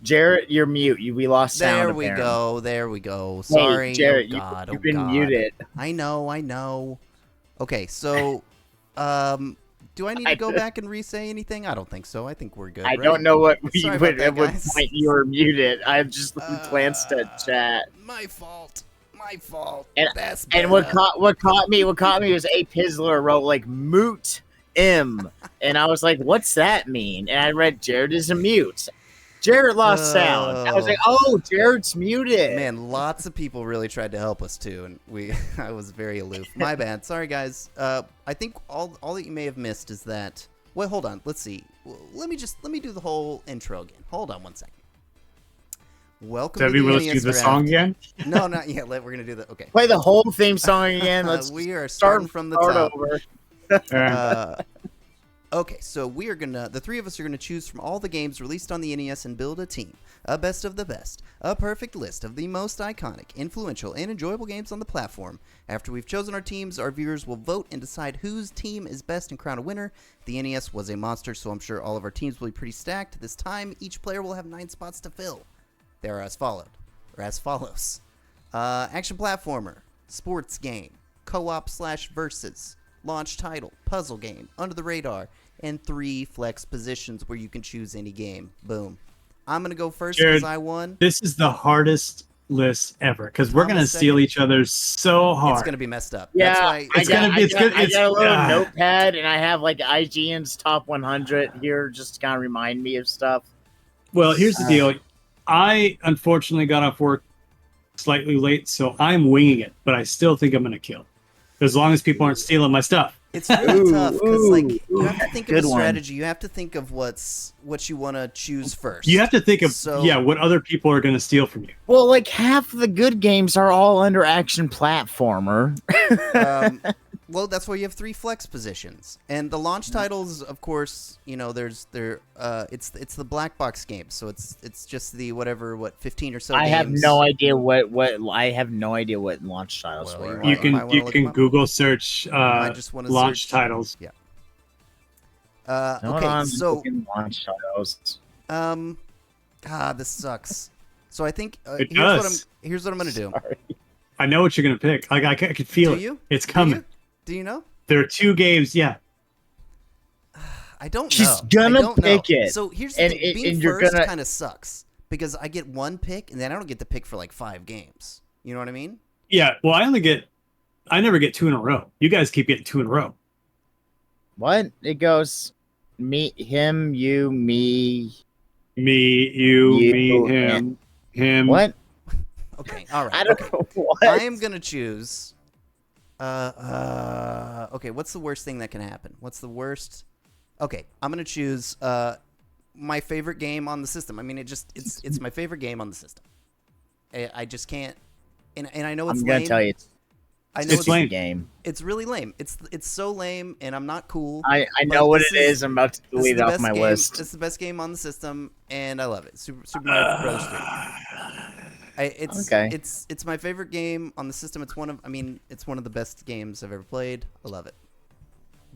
Jared, you're mute. We lost sound. There we apparently. go. There we go. Hey, Sorry. Jared, oh God. you've oh been God. muted. I know. Okay, so do I need to go back and re-say anything? I don't think so. I think we're good. I right? don't know what Sorry about that, at what guys. point you were muted. I just glanced at chat. My fault. And- That's And what caught me was A Pizzler wrote like moot M, and I was like, "What's that mean?" And I read Jared is a mute. Jared lost sound. I was like, "Oh, Jared's muted." Man, lots of people really tried to help us too, and I was very aloof. My bad. Sorry, guys. I think all that you may have missed is that. Well, hold on. Let's see. Let me do the whole intro again. Hold on one second. Welcome Did to we the listen NES to the Draft. song again? No, not yet. We're gonna do that. Okay. Play the whole theme song again. Let's We are starting from the start top. over. Okay, so the three of us are gonna choose from all the games released on the NES and build a team. A best of the best. A perfect list of the most iconic, influential, and enjoyable games on the platform. After we've chosen our teams, our viewers will vote and decide whose team is best and crown a winner. The NES was a monster, so I'm sure all of our teams will be pretty stacked. This time, each player will have 9 spots to fill. They are as follows. Action platformer, sports game, co-op/versus, launch title, puzzle game, under the radar, and 3 flex positions where you can choose any game. Boom. I'm going to go first because I won. This is the hardest list ever because we're going to steal each other so hard. It's going to be messed up. Yeah, That's why I got a little notepad and I have like IGN's top 100 here just to kind of remind me of stuff. Well, here's the deal. I unfortunately got off work slightly late, so I'm winging it, but I still think I'm going to kill. As long as people aren't stealing my stuff. It's really tough because, like, you have to think of a strategy. You have to think of what you want to choose first. You have to think of what other people are going to steal from you. Well, like half the good games are all under action platformer. Well, that's why you have 3 flex positions, and the launch titles, of course. You know, it's the black box games, so it's just the 15 or so. I games. have no idea what launch titles were. You can Google search launch titles. Yeah. Okay, so launch titles. This sucks. So I think here's what I'm gonna do. I know what you're gonna pick. Like I can feel it. You? It's coming. Do you know? There are 2 games. Yeah. I don't know. She's gonna pick it. So here's the thing. Being first kind of sucks because I get 1 pick and then I don't get to pick for like 5 games. You know what I mean? Yeah. Well, I never get 2 in a row. You guys keep getting 2 in a row. What? It goes me, him, you, me. Me, you, me, him. What? Okay. All right. I don't know what. I am gonna choose. Okay. What's the worst thing that can happen? What's the worst? Okay. I'm gonna choose my favorite game on the system. I mean, it's my favorite game on the system. I just can't. And I know it's lame. I'm gonna tell you. I know it's lame. Game. It's really lame. It's so lame, and I'm not cool. I know what it is. I'm about to delete it off my list. It's the best game on the system, and I love it. Super Mario Bros. 3. It's my favorite game on the system. It's one of the best games I've ever played. I love it.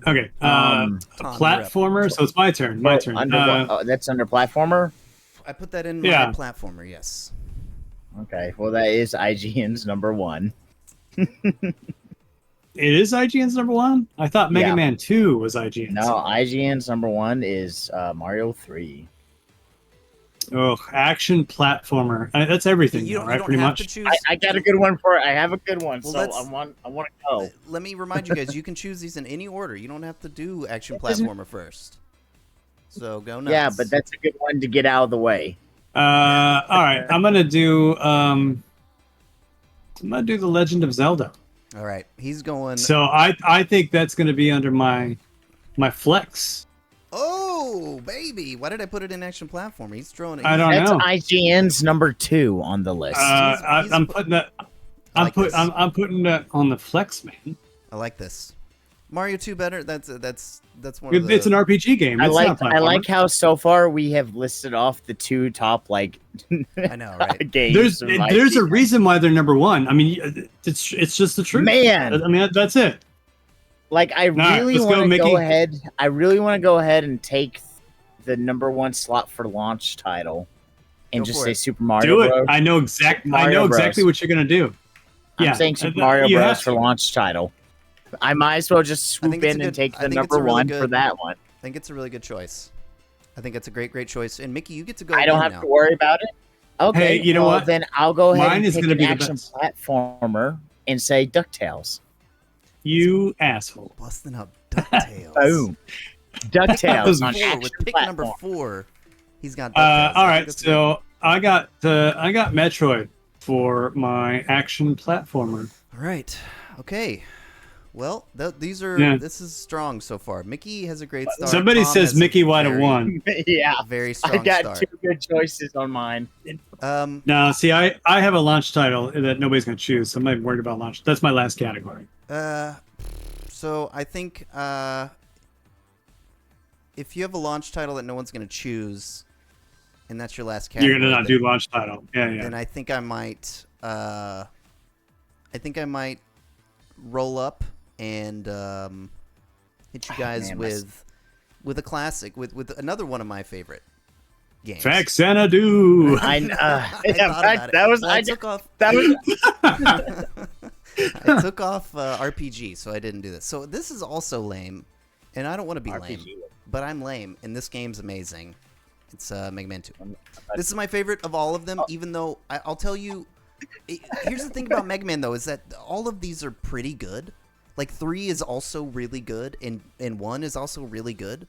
Okay. A platformer. So it's my turn. My turn. That's under platformer. I put that in my platformer. Yes. Okay. Well, that is IGN's number 1. It is IGN's number 1? I thought Mega Man 2 was IGN's. No, IGN's number 1 is Mario 3. Oh, action platformer. That's everything, right? Pretty much. I got a good one for it. I have a good one, so I want to go. Let me remind you guys, you can choose these in any order. You don't have to do action platformer first. So go nuts. Yeah, but that's a good one to get out of the way. All right. I'm gonna do The Legend of Zelda. All right, he's going. So I think that's gonna be under my flex. Oh, baby! Why did I put it in action platform? He's throwing it. I don't know. That's IGN's number 2 on the list. I'm putting that. I'm putting that on the flex, man. I like this. Mario 2 better. That's one. It's an RPG game. I like how so far we have listed off the 2 top I know, right? games. There's a reason why they're number 1. I mean, it's just the truth. Man, I mean that's it. Like I really want to go ahead. I really want to go ahead and take the number 1 slot for launch title, and just say Super Mario Bros. I know exactly what you're gonna do. I'm saying Super Mario Bros. For launch title. I might as well just swoop in and take the number 1 for that one. I think it's a really good choice. I think it's a great choice. And Mickey, you get to go. I don't have to worry about it. Okay, hey, you know what? Then I'll go ahead Mine and pick an action best. platformer and say DuckTales. You asshole! Busting out DuckTales. Boom. DuckTales on action with pick platform. number 4. He's got DuckTales. All right, so I got Metroid for my action platformer. All right. Okay. Well, these are this is strong so far. Mickey has a great start. Somebody Tom says has Mickey might have won. Yeah, very strong. I got start. 2 good choices on mine. No, see, I have a launch title that nobody's gonna choose, so I'm not even worried about launch. That's my last category. So I think if you have a launch title that no one's going to choose, and that's your last category, You're gonna not do launch title. Yeah. then I think I might. Roll up and hit you guys with a classic, with another one of my favorite games. Xanadu. I thought about it. that was Well, I I took off. that was I took off RPG, so I didn't do this. So this is also lame, and I don't want to be lame, but I'm lame, and this game's amazing. It's Mega Man 2. This is my favorite of all of them, even though I'll tell you. Here's the thing about Mega Man, though, is that all of these are pretty good. Like 3 is also really good, and 1 is also really good.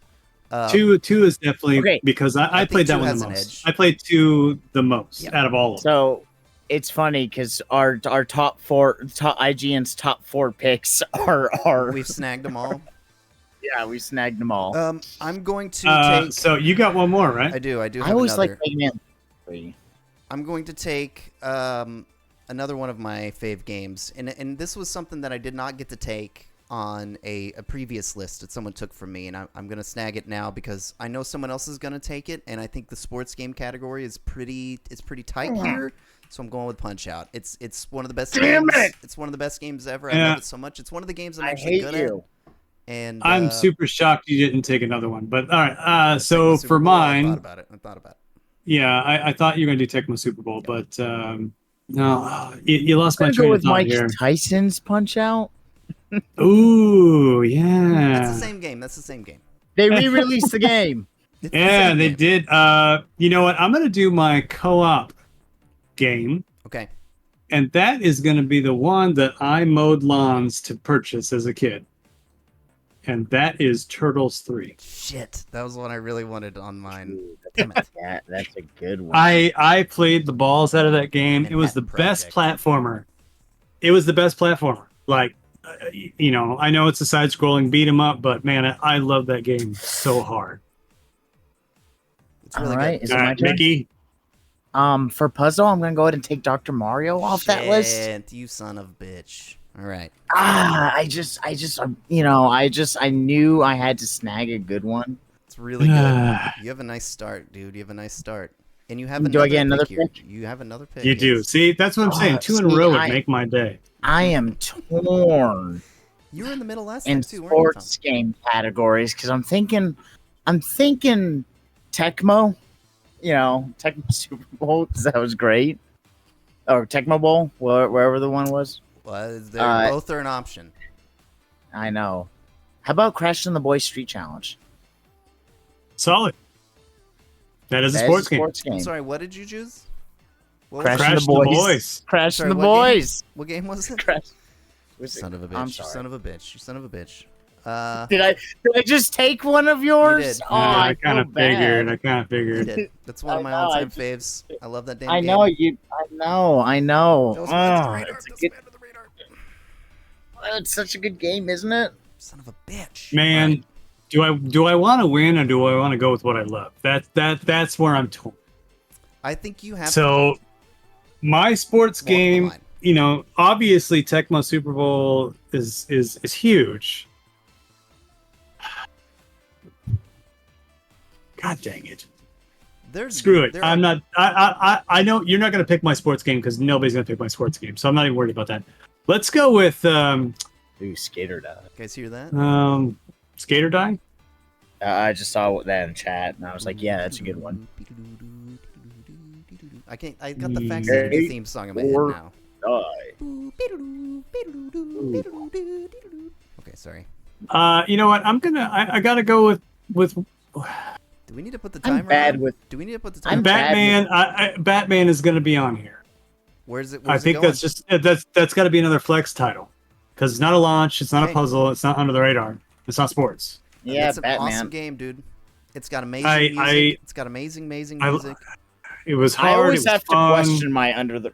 2 is definitely because I played that one the most. I played 2 the most out of all of them. So it's funny because our top IGN's top 4 picks are we've snagged them all. Yeah, we snagged them all. I'm going to take. So you got one more, right? I do. Have I always another. like Mega Man 3. I'm going to take another one of my fave games, and this was something that I did not get to take on a previous list that someone took from me, and I'm going to snag it now because I know someone else is going to take it, and I think the sports game category is pretty tight here, so I'm going with Punch Out. It's one of the best games. It's one of the best games ever. I love it so much. It's one of the games I'm actually good at. And I'm super shocked you didn't take another one, but all right. So for mine, I thought about it. Yeah, I thought you were going to do Tecmo Super Bowl, but no, you lost my train of thought Mike here. Tyson's Punch Out. Ooh, yeah. That's the same game. They re-released the game. Yeah, they did. You know what? I'm going to do my co-op game. Okay. And that is going to be the one that I mowed lawns to purchase as a kid. And that is Turtles 3. Shit, that was one I really wanted on mine. Damn it. Yeah, that's a good one. I played the balls out of that game. It was the best platformer. Like, I know it's a side-scrolling beat 'em up, but man, I love that game so hard. It's really All right, good. is it my turn? Mickey. For puzzle, I'm gonna go ahead and take Dr. Mario off that list. Shit, you son of a bitch. All right. I knew I had to snag a good one. It's really good. You have a nice start, dude. You have a nice start. And you have Do I get another pick? Here. You have another pick. You do. See, that's what I'm saying. 2 in a row would make my day. I am torn You were in the middle last time in too, weren't you, Tom? sports game categories because I'm thinking Tecmo. Tecmo Super Bowl because that was great. Or Tecmo Bowl, wherever the one was. Well, both are an option. I know. How about Crash and the Boys Street Challenge? Solid. That is a sports game. I'm sorry, what did you choose? Crash and the Boys. Crash Sorry, and the what game? Boys. What game was it? Crash. Son of a bitch. I'm You sorry. son of a bitch. You son of a bitch. Did I just take one of yours? You did. Oh, Yeah, I I kind of feel bad. figured. You did. That's one of my I know, all-time I faves. I love that damn I game. know you. I know. That was Oh, under the it's, a radar. good, That was under the radar. it's such a good game, isn't it? Son of a bitch. Man, do I want to win or do I want to go with what I love? That's where I'm torn. I think you have So, my sports Walk the game, line. Obviously Tecmo Super Bowl is huge. God dang it. Screw it. I'm not. I know you're not going to pick my sports game because nobody's going to pick my sports game, so I'm not even worried about that. Let's go with Ooh, Skater Die. You guys hear that? Skater Die. I just saw that in chat, and I was like, "Yeah, that's a good one." I can't. I got the Fact City theme song in my head now. Okay, sorry. You know what? I gotta go with. Do we need to put the timer? I'm bad on? with. Do we need to put the timer? I'm bad Batman. Batman is going to be on here. Where's it? I think that's just that's got to be another flex title because it's not a launch, it's not a puzzle, it's not under the radar, it's not sports. Yeah, it's an Batman. awesome game, dude. It's got amazing music. It's got amazing music. It was hard. I always have to fun. question my under the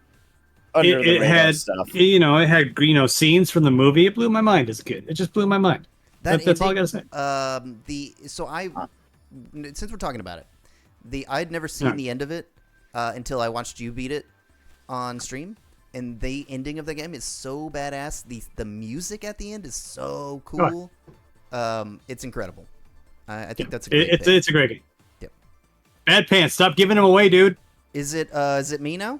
radar had, stuff. It had scenes from the movie. It blew my mind as a kid. It just blew my mind. That's all I gotta say. Since we're talking about it, I'd never seen the end of it until I watched you beat it on stream, and the ending of the game is so badass. The music at the end is so cool. It's incredible. I think that's a great pick. It's a great game. Yep. Bad Pants, stop giving them away, dude. Is it me now?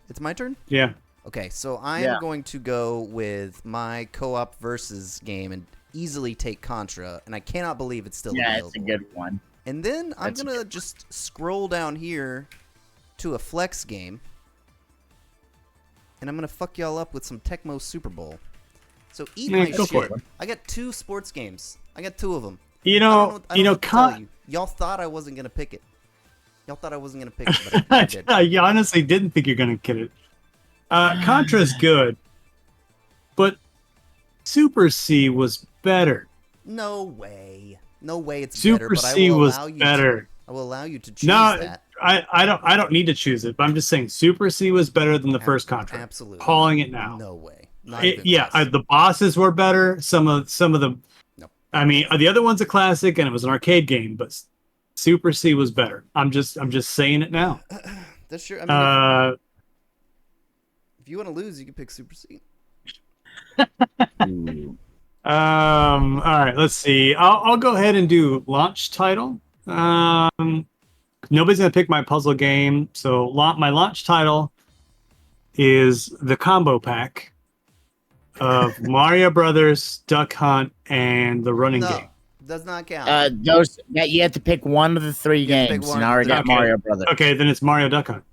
It's my turn? Yeah. Okay, so I'm going to go with my co-op versus game and easily take Contra, and I cannot believe it's still available. Yeah, it's a good one. And then I'm going to just scroll down here to a flex game, and I'm going to fuck y'all up with some Tecmo Super Bowl. So eat my shit. I got 2 sports games. I got 2 of them. You know, Y'all thought I wasn't going to pick it. Y'all thought I wasn't going to pick it, but I did. I honestly didn't think you're going to get it. Contra's good, but Super C was better. No way. No way it's Super better, but C I will was allow you better. I will allow you to choose No, that. I don't need to choose it, but I'm just saying Super C was better than the first Contra. Absolutely. Calling it now. No way. Not even Yeah, close. the bosses were better. Some of them. Nope. I mean, the other one's a classic and it was an arcade game, but Super C was better. I'm just saying it now. That's sure. I mean, if you want to lose, you can pick Super C. All right, let's see. I'll go ahead and do launch title. Nobody's gonna pick my puzzle game, so my launch title is the combo pack of Mario Brothers, Duck Hunt, and the running game. Does not count. You have to pick one of the 3 games. And I already got Mario Brothers. Okay, then it's Mario Duck Hunt.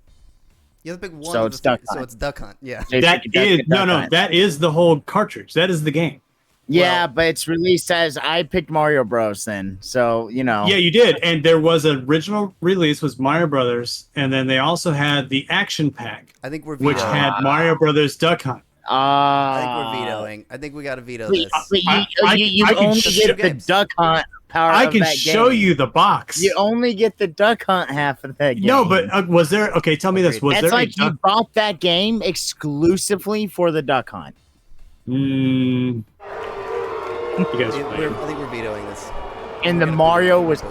You have to pick one. So of it's the Duck 3, Hunt. so it's Duck Hunt. Yeah. That is the whole cartridge. That is the game. Yeah, but it's released as I picked Mario Bros. Then, so you know. Yeah, you did, and there was an original release was Mario Brothers, and then they also had the action pack, I think we're vetoing. which had Mario Brothers Duck Hunt. I think we're vetoing. I think we got to veto this. But you I can only get the games. Duck Hunt power. I of can that show game. you the box. You only get the Duck Hunt half of that game. No, but was there? Okay, tell me this. Was That's there like a you Duck? bought that game exclusively for the Duck Hunt. You guys are playing. I think we're vetoing this. And We're the gonna Mario veto was. it.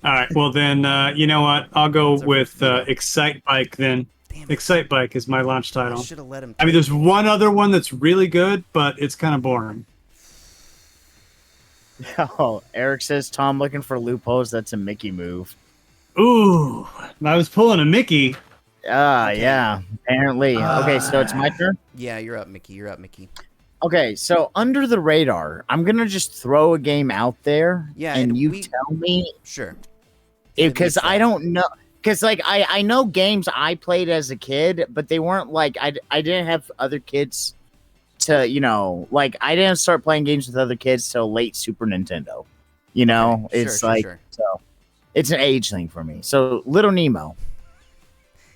All right. Well, then you know what? I'll go It's our with first veto. Excite Bike. Then Damn it. Excite Bike is my launch I title. should have let him. I mean, there's one other one that's really good, but it's kind of boring. Oh, Eric says Tom looking for loopholes. That's a Mickey move. Ooh, I was pulling a Mickey. Yeah. Apparently. Okay, so it's my turn. Yeah, you're up, Mickey. You're up, Mickey. Okay, so under the radar, I'm gonna just throw a game out there, Yeah, and and you we- tell me Sure. because I don't know. Because like I know games I played as a kid, but they weren't like I didn't have other kids to like I didn't start playing games with other kids till late Super Nintendo. Okay, It's sure, like sure. so it's an age thing for me. So Little Nemo,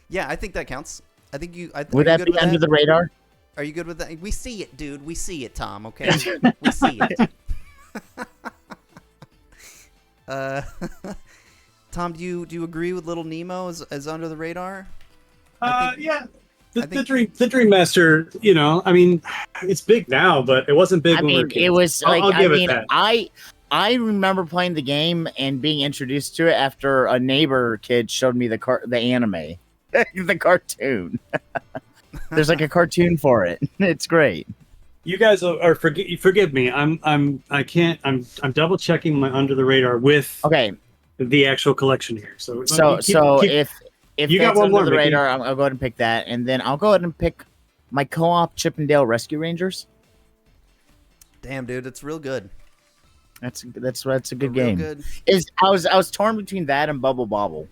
Yeah, I think that counts. I think you. would that be under the radar? Are you good with that? We see it, dude. We see it, Tom. Okay, we see it. Tom, do you agree with Little Nemo as under the radar? Yeah. I think- The Dream Master, I mean, it's big now, but it wasn't big I when we were mean, kids. it was like I'll I give it mean, that. I remember playing the game and being introduced to it after a neighbor kid showed me the anime, the cartoon. There's like a cartoon for it. It's great. You guys are forgive me. I'm double checking my under the radar with Okay, the actual collection here. So if you got that's one under more, the Mickey. radar, I'll go ahead and pick that, and then I'll go ahead and pick my co-op Chippendale Rescue Rangers. Damn, dude, it's real good. That's a good Real game. good. I was torn between that and Bubble Bobble.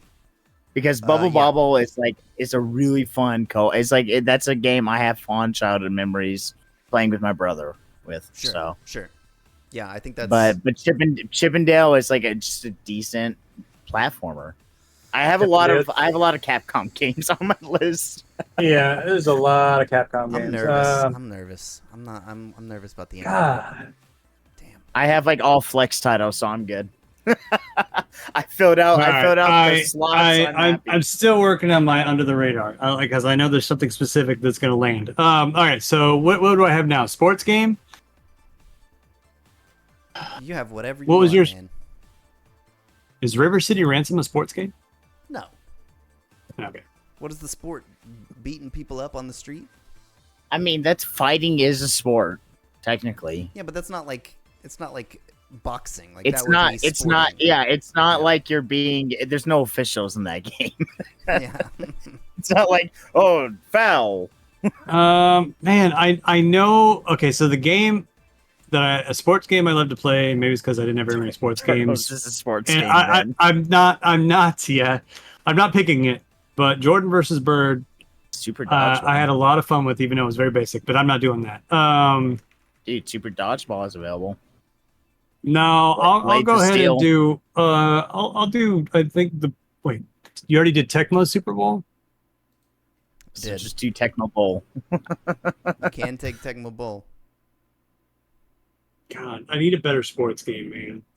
Because Bubble Yeah. Bobble is a really fun It's like that's a game I have fond childhood memories playing with my brother with. Sure, So, sure. Yeah, I think that's. but Chippendale is like just a decent platformer. I have a lot of Capcom games on my list. yeah, there's a lot of Capcom I'm games. nervous. I'm nervous. I'm not. I'm nervous about the end. God. Damn. I have like all flex titles, so I'm good. I filled out the slots. I'm still working on my under the radar because I know there's something specific that's going to land. All right, so what do I have now? Sports game? You have whatever you What want, was yours? man. Is River City Ransom a sports game? No. Okay. What is the sport? Beating people up on the street? I mean, that's fighting is a sport, technically. Yeah, but that's not like. It's not like boxing. Like It's that would not. be It's not. sporting. Yeah, it's not Yeah. like you're being. There's no officials in that game. Yeah. It's not like foul. Man, I know. Okay, so the game a sports game I love to play, maybe it's because I didn't have very many sports games. This is a sports And game. I'm not picking it. But Jordan versus Bird, Super dodgeball. I had a lot of fun with, even though it was very basic. But I'm not doing that. Dude, Super Dodgeball is available. No, I'll Blades go of ahead Steel. and do. I'll do. I think wait. You already did Tecmo Super Bowl. So Did. just do Tecmo Bowl. You can take Tecmo Bowl. God, I need a better sports game,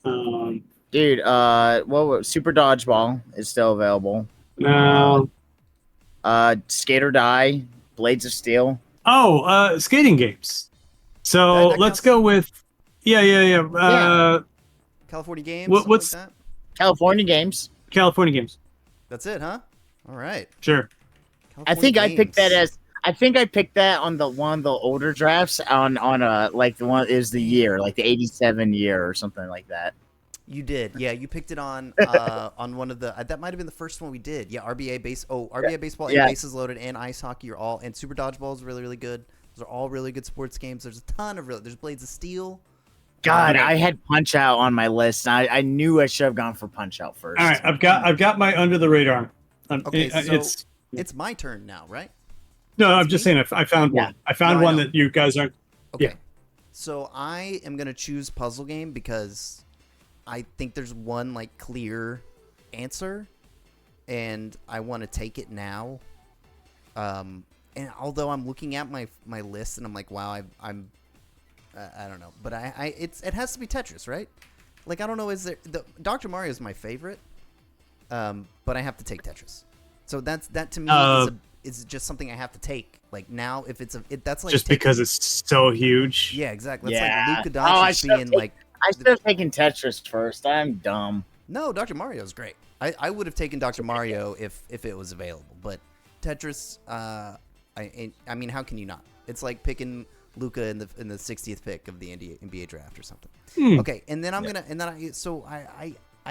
man. Dude, Super Dodgeball is still available. No. Skate or Die, Blades of Steel. Oh, skating games. So That let's counts? go with. Yeah. California Games. What's- something like that? California Games. California games. That's it, huh? All right. Sure. I think I picked that Games. as. I think I picked that on the one of the older drafts on like the one is the year, like the 87 year or something like that. You did, yeah. You picked it on one of the that might have been the first one we did. Yeah, RBA baseball, and Yeah. bases loaded, and ice hockey are all, and Super Dodgeball is really really good. Those are all really good sports games. There's a ton of there's Blades of Steel. God, I had Punch Out on my list. And I knew I should have gone for Punch Out first. All right, I've got my under the radar. Okay, so It's it's my turn now, right? no. I'm just saying. I found Yeah. one. I found No, I one know. that you guys aren't. Okay. Yeah. So I am gonna choose puzzle game because I think there's one like clear answer, and I want to take it now. And although I'm looking at my list and I'm like, wow, I'm I don't know, but it has to be Tetris, right? Like I don't know, is there Dr. Mario is my favorite, but I have to take Tetris. So that to me is just something I have to take. Like now, if that's like Just because it's so huge. yeah, exactly. That's Yeah. like Luka Oh, I Doncic should've being taken- like. I should have taken Tetris first. I'm dumb. No, Dr. Mario is great. I would have taken Dr. Mario if it was available, but Tetris, I mean, how can you not? It's like picking Luca in the 60th pick of the NBA draft or something. Okay, and then I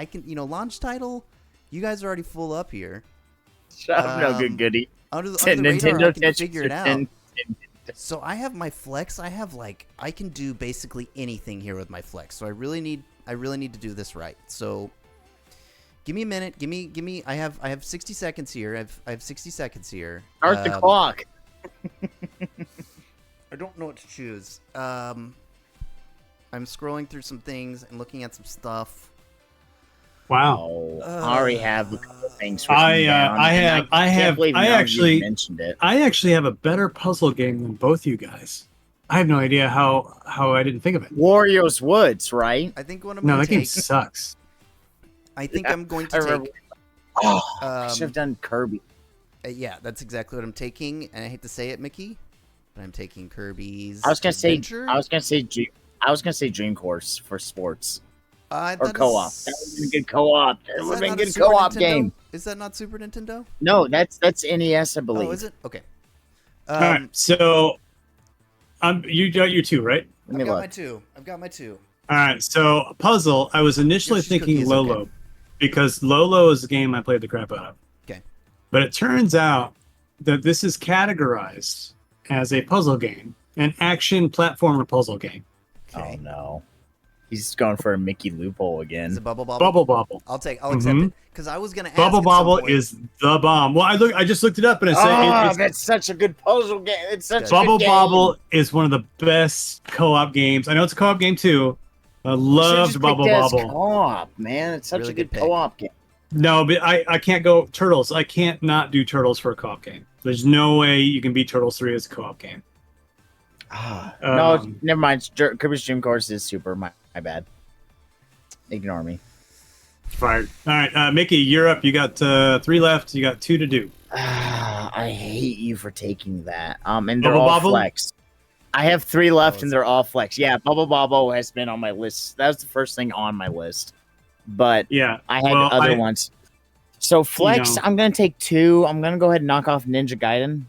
can launch title. You guys are already full up here. Shut up, no good goody. Under the radar, I can Tetris figure or it out. Nintendo- So I have my flex. I have I can do basically anything here with my flex. So I really need to do this right. So give me a minute. Give me. I have 60 seconds here. I have 60 seconds here. Start the clock. I don't know what to choose. I'm scrolling through some things and looking at some stuff. Wow. Oh, I already have a couple things. written I down, and I can't have believe I none of you actually mentioned it. I actually have a better puzzle game than both you guys. I have no idea how I didn't think of it. Wario's Woods, right? I think what I'm No, going that to game take. sucks. I think Yeah, I'm going I to remember. take. Oh, I should have done Kirby. Yeah, that's exactly what I'm taking. And I hate to say it, Mickey, but I'm taking Kirby's. I was gonna Adventure. say Dream Course for sports Or or co-op. That would have been a good co-op. That would have been a good co-op game. Is that not Super Nintendo? No, that's NES, I believe. Oh, is it? Okay. All right, so you got your two, right? Let me I've got look. my two. I've got my two. All right, so puzzle. I was initially Yoshi's thinking Cookie is Lolo okay. because Lolo is a game I played the crap out of. Okay. But it turns out that this is categorized as a puzzle game, an action platformer puzzle game. Okay. Oh no, he's going for a Mickey loophole Is again. it Bubble Bobble? Bubble Bobble. I'll accept Mhm. it because I was gonna ask. Bubble at some Bobble point- is the bomb. Well, I just looked it up and it said it's That's such a good puzzle game. It's such Bubble a good Bobble is one of the best co-op games. I know it's a co-op game too. I loved Bubble Bobble. Co-op, man. It's such Really a good good pick. co-op game. No, but I can't go Turtles. I can't not do Turtles for a co-op game. There's no way you can beat Turtles 3 as a co-op game. No, Um, never mind. Kirby's Dream Course is super. My bad. Ignore me. Fired. All right, Mickey, you're up. You got 3 left. You got 2 to do. I hate you for taking that. And they're Bubble all Bobble? flex. I have 3 left, Oh, and they're all flex. Yeah, Bubble Bobble has been on my list. That was the first thing on my list, but Yeah. I had Well, other ones. So flex, know. I'm gonna take 2. I'm gonna go ahead and knock off Ninja Gaiden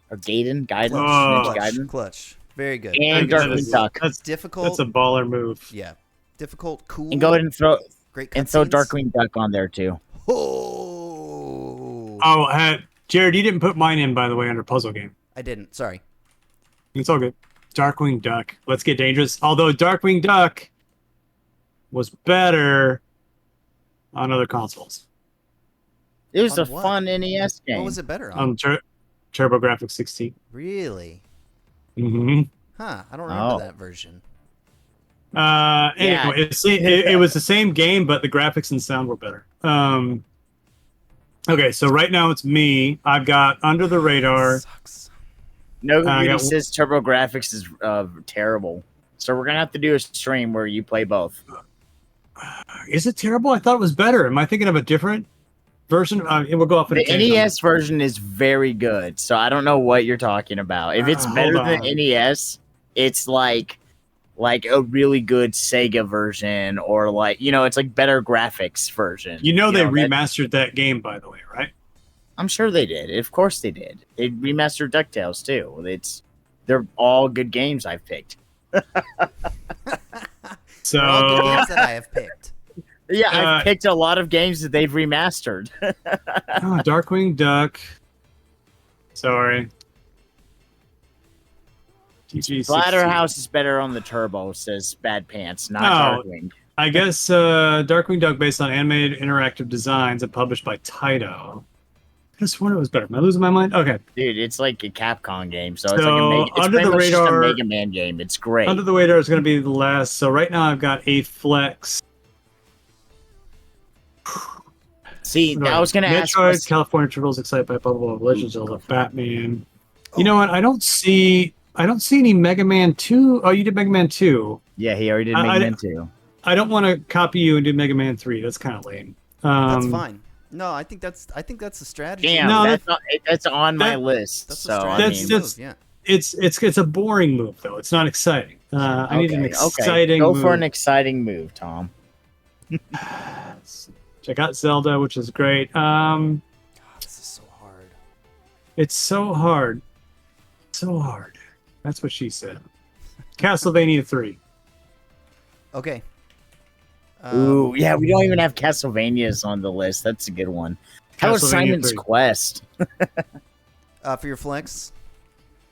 or Gaiden, Clutch. Ninja Oh. Gaiden, Clutch. Very good. and Very good Darkwing choice. Duck. That's Difficult. a baller move. Yeah. difficult, cool. And go ahead and throw great throw cutscenes. Darkwing Duck on there too. Oh, Jared, you didn't put mine in, by the way, under puzzle game. I didn't. Sorry. It's all good. Darkwing Duck. Let's get dangerous. Although Darkwing Duck was better on other consoles. It was On a what? fun NES game. What was it better on? On TurboGrafx 16. Really? Mm-hmm. Huh? I don't remember Oh. that version. Anyway, it was the same game, but the graphics and sound were better. Okay, so right now it's me. I've got Under the Radar. Sucks. No I Beauty got- says TurboGrafx is terrible. So we're gonna have to do a stream where you play both. Is it terrible? I thought it was better. Am I thinking of a different version? We'll go off. The NES version is very good, so I don't know what you're talking about. If it's Hold better than on. NES, it's like a really good Sega version, or it's like better graphics version. You know they that- remastered that game, by the way, right? I'm sure they did. Of course they did. They remastered DuckTales too. They're all good games I've picked. So They're all good games that I have picked. Yeah, Uh, I've picked a lot of games that they've remastered. Darkwing Duck. Sorry. TG Splatterhouse is better on the turbo, says Bad Pants, not Oh. Darkwing. I guess Darkwing Duck based on animated interactive designs and published by Taito. I just wonder what was better. Am I losing my mind? Okay. Dude, it's like a Capcom game, so it's So, like it's Under pretty the much just a Radar- Mega Man game. It's great. Under the Radar is going to be the last. So right now I've got a flex. See, I was gonna ask. Metroid, California Tribbles, Excited by Bubble, Legend of Zelda, Batman. You know what? I don't see any Mega Man 2. Oh, you did Mega Man 2. Yeah, he already did I- Mega I- Man 2. I don't want to copy you and do Mega Man 3. That's kind of lame. That's fine. No, I think that's a strategy. Damn, No, that's on my that- list. That's a So I strategy mean, That's- move, yeah. It's a boring move though. It's not exciting. I need an exciting Go move. for an exciting move, Tom. Check out Zelda, which is great. God, this is so hard. It's so hard. So hard. That's what she said. Castlevania 3. Okay. Ooh, yeah, we don't even have Castlevanias on the list. That's a good one. How was Castlevania Simon's 3. Quest? For your flex.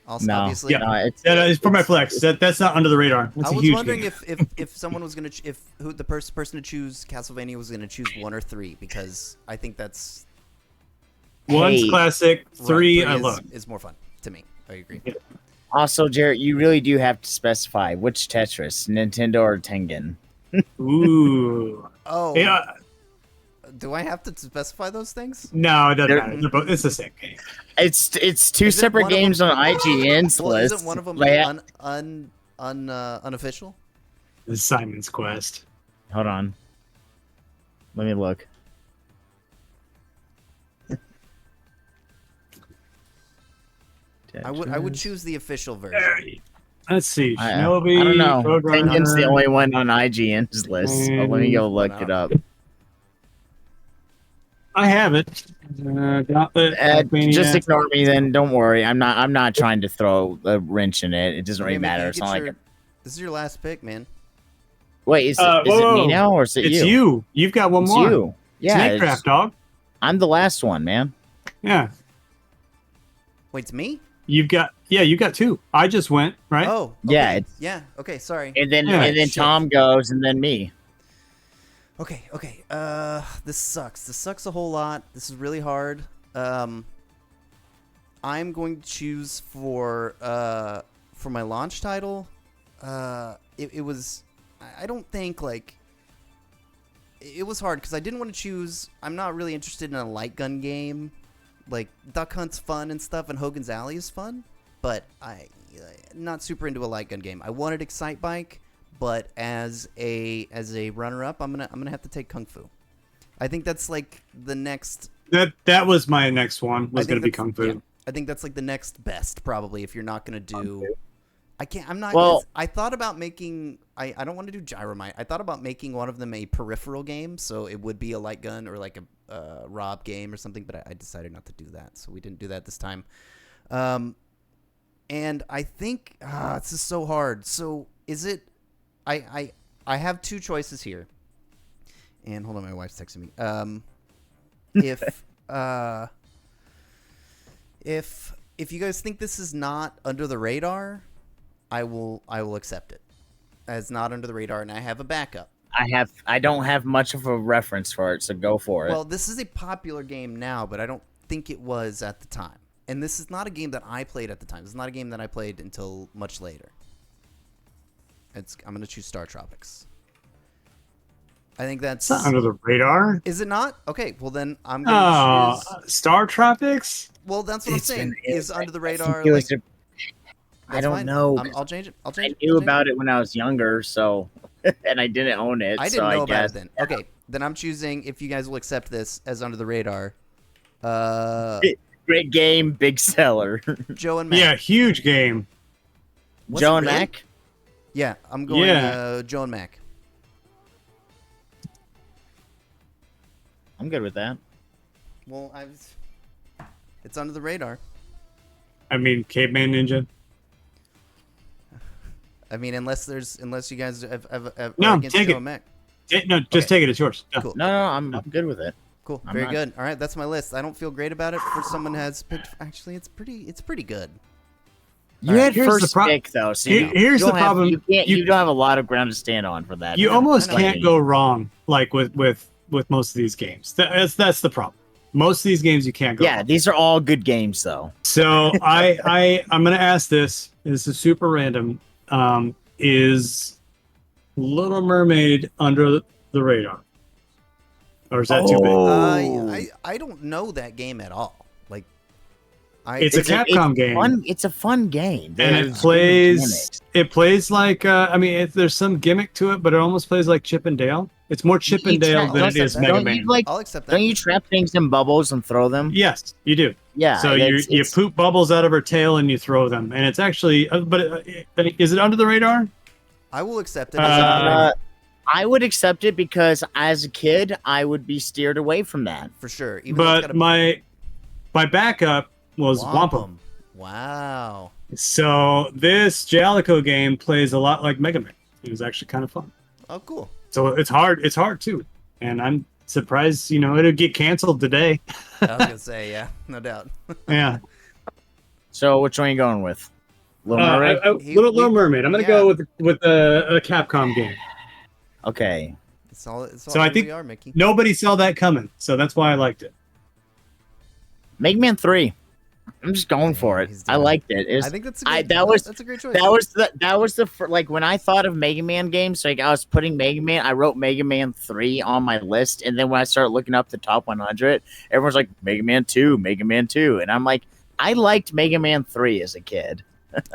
Also, No, obviously. Yeah. no, it's Yeah, it's for my flex. That's not under the radar. That's I a was huge wondering game. if someone was gonna who the person to choose Castlevania was gonna choose 1 or 3, because I think that's One's Hey. classic. Three, I is, love. is more fun to me. I agree. also, Jarrett. You really do have to specify which Tetris, Nintendo or Tengen. Ooh. Oh, Yeah. do I have to specify those things? No, it doesn't They're- matter. They're both, it's the same game. It's two Is it separate one of games them- on IGN's Well, list. isn't one of them Like, unofficial? It's Simon's Quest. hold on. Let me look. I would choose the official version. Let's see. I Shinobi. don't know. Roadrunner. Tengen's the only one on IGN's list. So let me go look Wow. it up. I have it. Gauntlet, Just Mania. ignore me then. Don't worry. I'm not trying to throw a wrench in it. It doesn't really Jamie, can matter. you It's get not like your- This is your last pick, man. wait. Is Whoa, it me whoa. now or is it It's you? you. You've got one It's more. you. Yeah. Snake it's- Draft, dog. I'm the last one, man. Yeah. Wait, it's me? You got two. I just went, right? Oh, Yeah, okay. it's- Yeah. Okay. Sorry. And then Yeah, shit. Tom goes, and then me. Okay. This sucks. This sucks a whole lot. This is really hard. I'm going to choose for my launch title. It was. I don't think like. It was hard because I didn't want to choose. I'm not really interested in a light gun game. Like Duck Hunt's fun and stuff, and Hogan's Alley is fun, but I not super into a light gun game. I wanted Excite Bike, but as a runner-up, I'm gonna have to take Kung Fu. I think that's like the next. That was my next one. Was I going think to be Kung Fu. yeah, I think that's like the next best probably if you're not gonna do. I can't. I'm not. Well- I thought about making. I don't want to do Gyromite. I thought about making one of them a peripheral game, so it would be a light gun or like a Rob game or something. But I decided not to do that, so we didn't do that this time. And I think this is so hard. So is it? I I have two choices here. And hold on, my wife's texting me. If you guys think this is not under the radar, I will accept it as not under the radar, and I have a backup. I don't have much of a reference for it, so go for it. Well, this is a popular game now, but I don't think it was at the time. And this is not a game that I played at the time. This is not a game that I played until much later. I'm going to choose Star Tropics. I think that's... It's not under the radar. Is it not? Okay, well then I'm going to choose... Star Tropics? Well, that's what I'm saying. Is under the radar... I don't know. I'll change it. I knew about it when I was younger, so... and I didn't own it, I didn't know about it then. Okay, then I'm choosing, if you guys will accept this as under the radar... Great game, big seller. Joe and Mac. Yeah, huge game. Joe and Mac? Yeah, I'm going Joe and Mac. I'm good with that. Well, it's under the radar. I mean, Caveman Ninja. I mean, unless you guys have No, against take Joe it. and Mac. Just take it. It's yours. No. Cool. No, I'm good with it. Cool. I'm Very not- good. All right, that's my list. I don't feel great about it for someone has picked. Actually, it's pretty good. You had here's first the pick though, so here's the problem. You don't have a lot of ground to stand on for that. You almost I know. can't go wrong, like with most of these games. That's the problem. Most of these games you can't go. Yeah, wrong. these are all good games though. So I'm gonna ask this. This is super random. Is Little Mermaid under the radar, or is that too big? I don't know that game at all. Like, It's a Capcom game. It's a fun game, And it plays like there's some gimmick to it, but it almost plays like Chip and Dale. It's more Chip and Dale than it is Mega Man. I'll accept that. Don't you trap things in bubbles and throw them? Yes, you do. Yeah. So you poop bubbles out of her tail and you throw them, and it's actually. Is it under the radar? I will accept it. I would accept it because as a kid, I would be steered away from that. For sure. Even though it's But got my backup was Wampum. Wow. So this Jalico game plays a lot like Mega Man. It was actually kind of fun. Oh, cool. So it's hard. It's hard too, and I'm surprised. It'll get canceled today. I was gonna say, yeah, no doubt. Yeah. So which one are you going with? Little Mermaid? Little Mermaid. I'm gonna go with a Capcom game. Okay. It's all So I think we are, Mickey. nobody saw that coming, so that's why I liked it. Mega Man 3. I'm just going for it. He's I doing liked it. I think that's a great choice. That was like when I thought of Mega Man games, like I was putting Mega Man, I wrote Mega Man 3 on my list, and then when I started looking up the top 100, everyone's like Mega Man 2, Mega Man 2, and I'm like, I liked Mega Man 3 as a kid.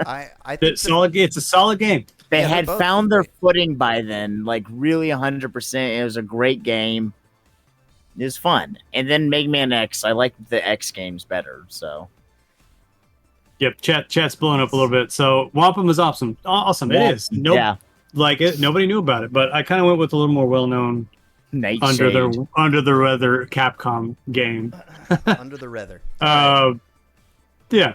I think It's a solid game. They Yeah, they're had both found their great. footing by then, like really 100%. It was a great game. It was fun. And then Mega Man X, I liked the X games better, so. Yep, chat's blowing up a little bit. So Wampum is awesome. Awesome, it is. Nope. Yeah. Like it, nobody knew about it, but I kind of went with a little more well-known under the weather Capcom game. Under the weather. Yeah.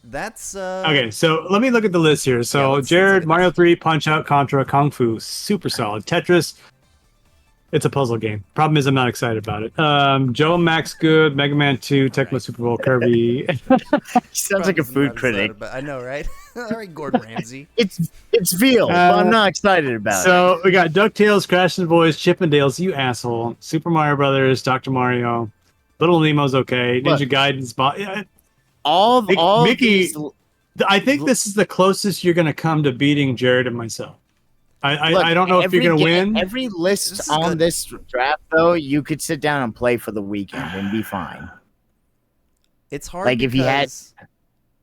That's Okay, so let me look at the list here. So let's Jared, look at Mario this. 3, Punch Out, Contra, Kung Fu, super solid. Tetris, it's a puzzle game. Problem is I'm not excited about it. Joe and Max good, Mega Man 2, Tecmo Super Bowl, Kirby. Sounds like a food critic. But I know, right? All right, Gordon Ramsay. It's veal, but I'm not excited about it. So we got DuckTales, Crash and the Boys, Chip and Dale's, you asshole, Super Mario Brothers, Dr. Mario, Little Nemo's okay, Look. Ninja Gaiden's. All Mickey, these, I think this is the closest you're going to come to beating Jared and myself. I don't know if you're going to win. Every This list is on good. this draft, though, you could sit down and play for the weekend and be fine. It's hard Like, if you had-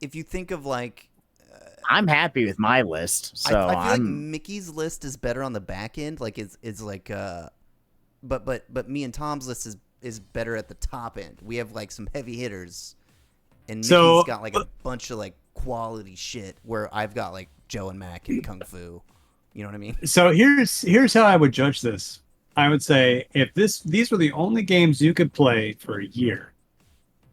if you think of like I'm happy with my list, so I feel like I'm. Mickey's list is better on the back end. Like is like but me and Tom's list is better at the top end. We have like some heavy hitters, and Mickey's So- got like a bunch of like quality shit. Where I've got like Joe and Mac and Kung Fu. You know what I mean? So here's how I would judge this. I would say if these were the only games you could play for a year,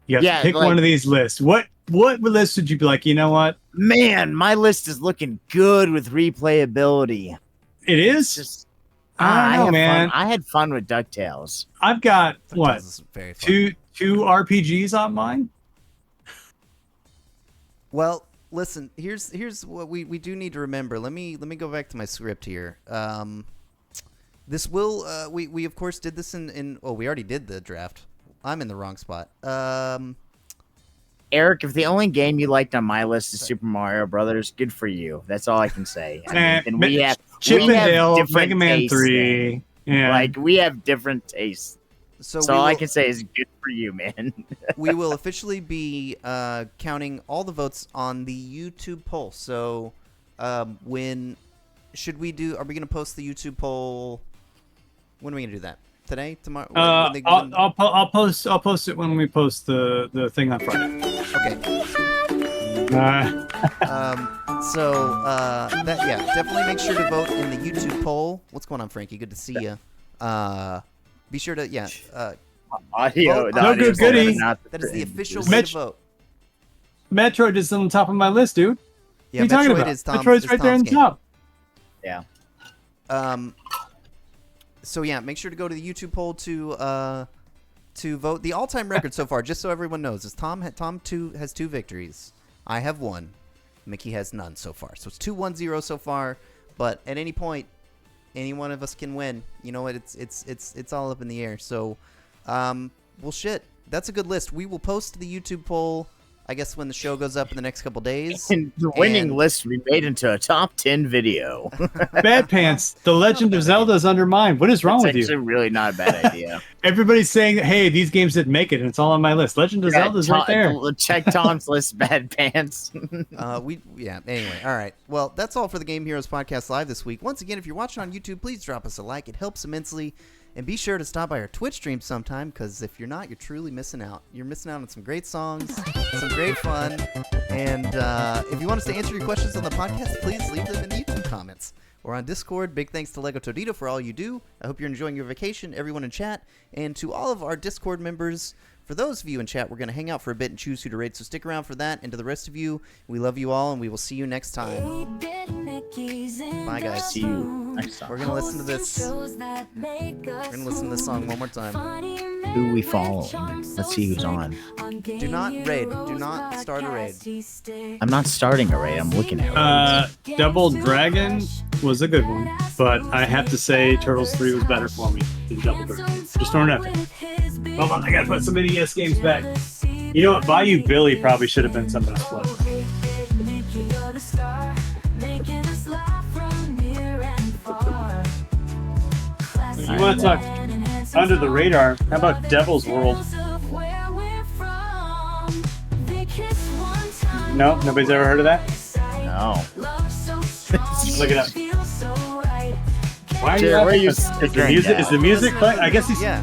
you have Yeah, to pick like- one of these lists. What list would you be like? You know what? Man, my list is looking good with replayability. It It's is. just I don't know, man. I had fun with DuckTales. I've got DuckTales what is very fun. two RPGs on mine. Well, listen. Here's what we do need to remember. Let me go back to my script here. This will we of course did this in we already did the draft. I'm in the wrong spot. Eric, if the only game you liked on my list is Super Mario Brothers, good for you. That's all I can say. And we have Chip and Dale, different Mega Man tastes 3. then. Yeah, Like we have different tastes. So all I can say is good for you, man. we will officially be counting all the votes on the YouTube poll. So when should we do? Are we going to post the YouTube poll? When are we going to do that? Today? Tomorrow? I'll post it when we post the thing on Friday. Okay. Definitely make sure to vote in the YouTube poll. What's going on, Frankie? Good to see you. Be sure to Audio. No good goodie. That is the official way to vote. Metroid is on the top of my list, dude. Yeah, what are you talking Metroid about? is Tom's. Metroid's right there on the top. Yeah. So yeah, make sure to go to the YouTube poll to vote. The all-time record so far, just so everyone knows, is Tom has 2 victories. I have 1. Mickey has none so far. So it's 2-1-0 so far. But at any point, any one of us can win. You know what? It's all up in the air. So, well, shit. That's a good list. We will post the YouTube poll, I guess, when the show goes up in the next couple days. And the winning list we made into a top 10 video. Bad Pants, The Legend of Zelda is under mine. What is wrong with you? It's actually really not a bad idea. Everybody's saying, hey, these games didn't make it, and it's all on my list. Legend of Zelda is right there. Check Tom's list, Bad Pants. Anyway, all right. Well, that's all for the Game Heroes Podcast Live this week. Once again, if you're watching on YouTube, please drop us a like. It helps immensely. And be sure to stop by our Twitch stream sometime, because if you're not, you're truly missing out. You're missing out on some great songs, some great fun. And if you want us to answer your questions on the podcast, please leave them in the YouTube comments or on Discord. Big thanks to Lego Todito for all you do. I hope you're enjoying your vacation, everyone in chat. And to all of our Discord members, for those of you in chat, we're going to hang out for a bit and choose who to rate, so stick around for that. And to the rest of you, we love you all, and we will see you next time. Bye, guys. See you next time. We're going to listen to this. We're going to listen to this song one more time. Who we following? Let's see who's on. Do not raid. Do not start a raid. I'm not starting a raid. I'm looking at it. Double Dragon was a good one, but I have to say Turtles 3 was better for me than Double Dragon. Just throwing it out there. Hold on, I gotta put some NES games back. You know what? Bayou Billy probably should have been something to split. You want to talk under the radar? How about Devil's World? No, nobody's ever heard of that. No. Look it up. Why are you? Where are you is the music playing? I guess he's. Yeah.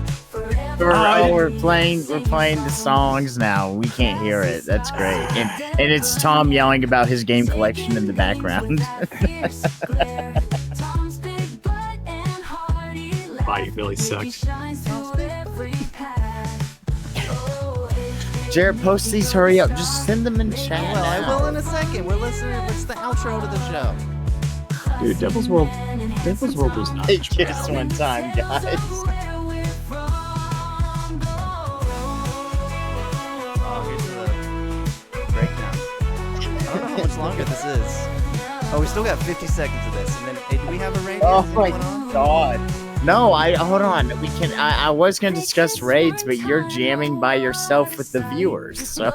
We're playing the songs now. We can't hear it. That's great. And it's Tom yelling about his game collection in the background. Bayou Billy sucks. Jared, post these. Hurry up. Just send them in chat. Well, I now. will in a second. We're listening. It's the outro to the show. Dude, Devil's World was not. Take this one time, guys. Breakdown. I don't know how much longer this is. Oh, we still got 50 seconds of this. And then, hey, do we have a range? Oh my god. No, hold on. We can. I was gonna discuss raids, but you're jamming by yourself with the viewers. So.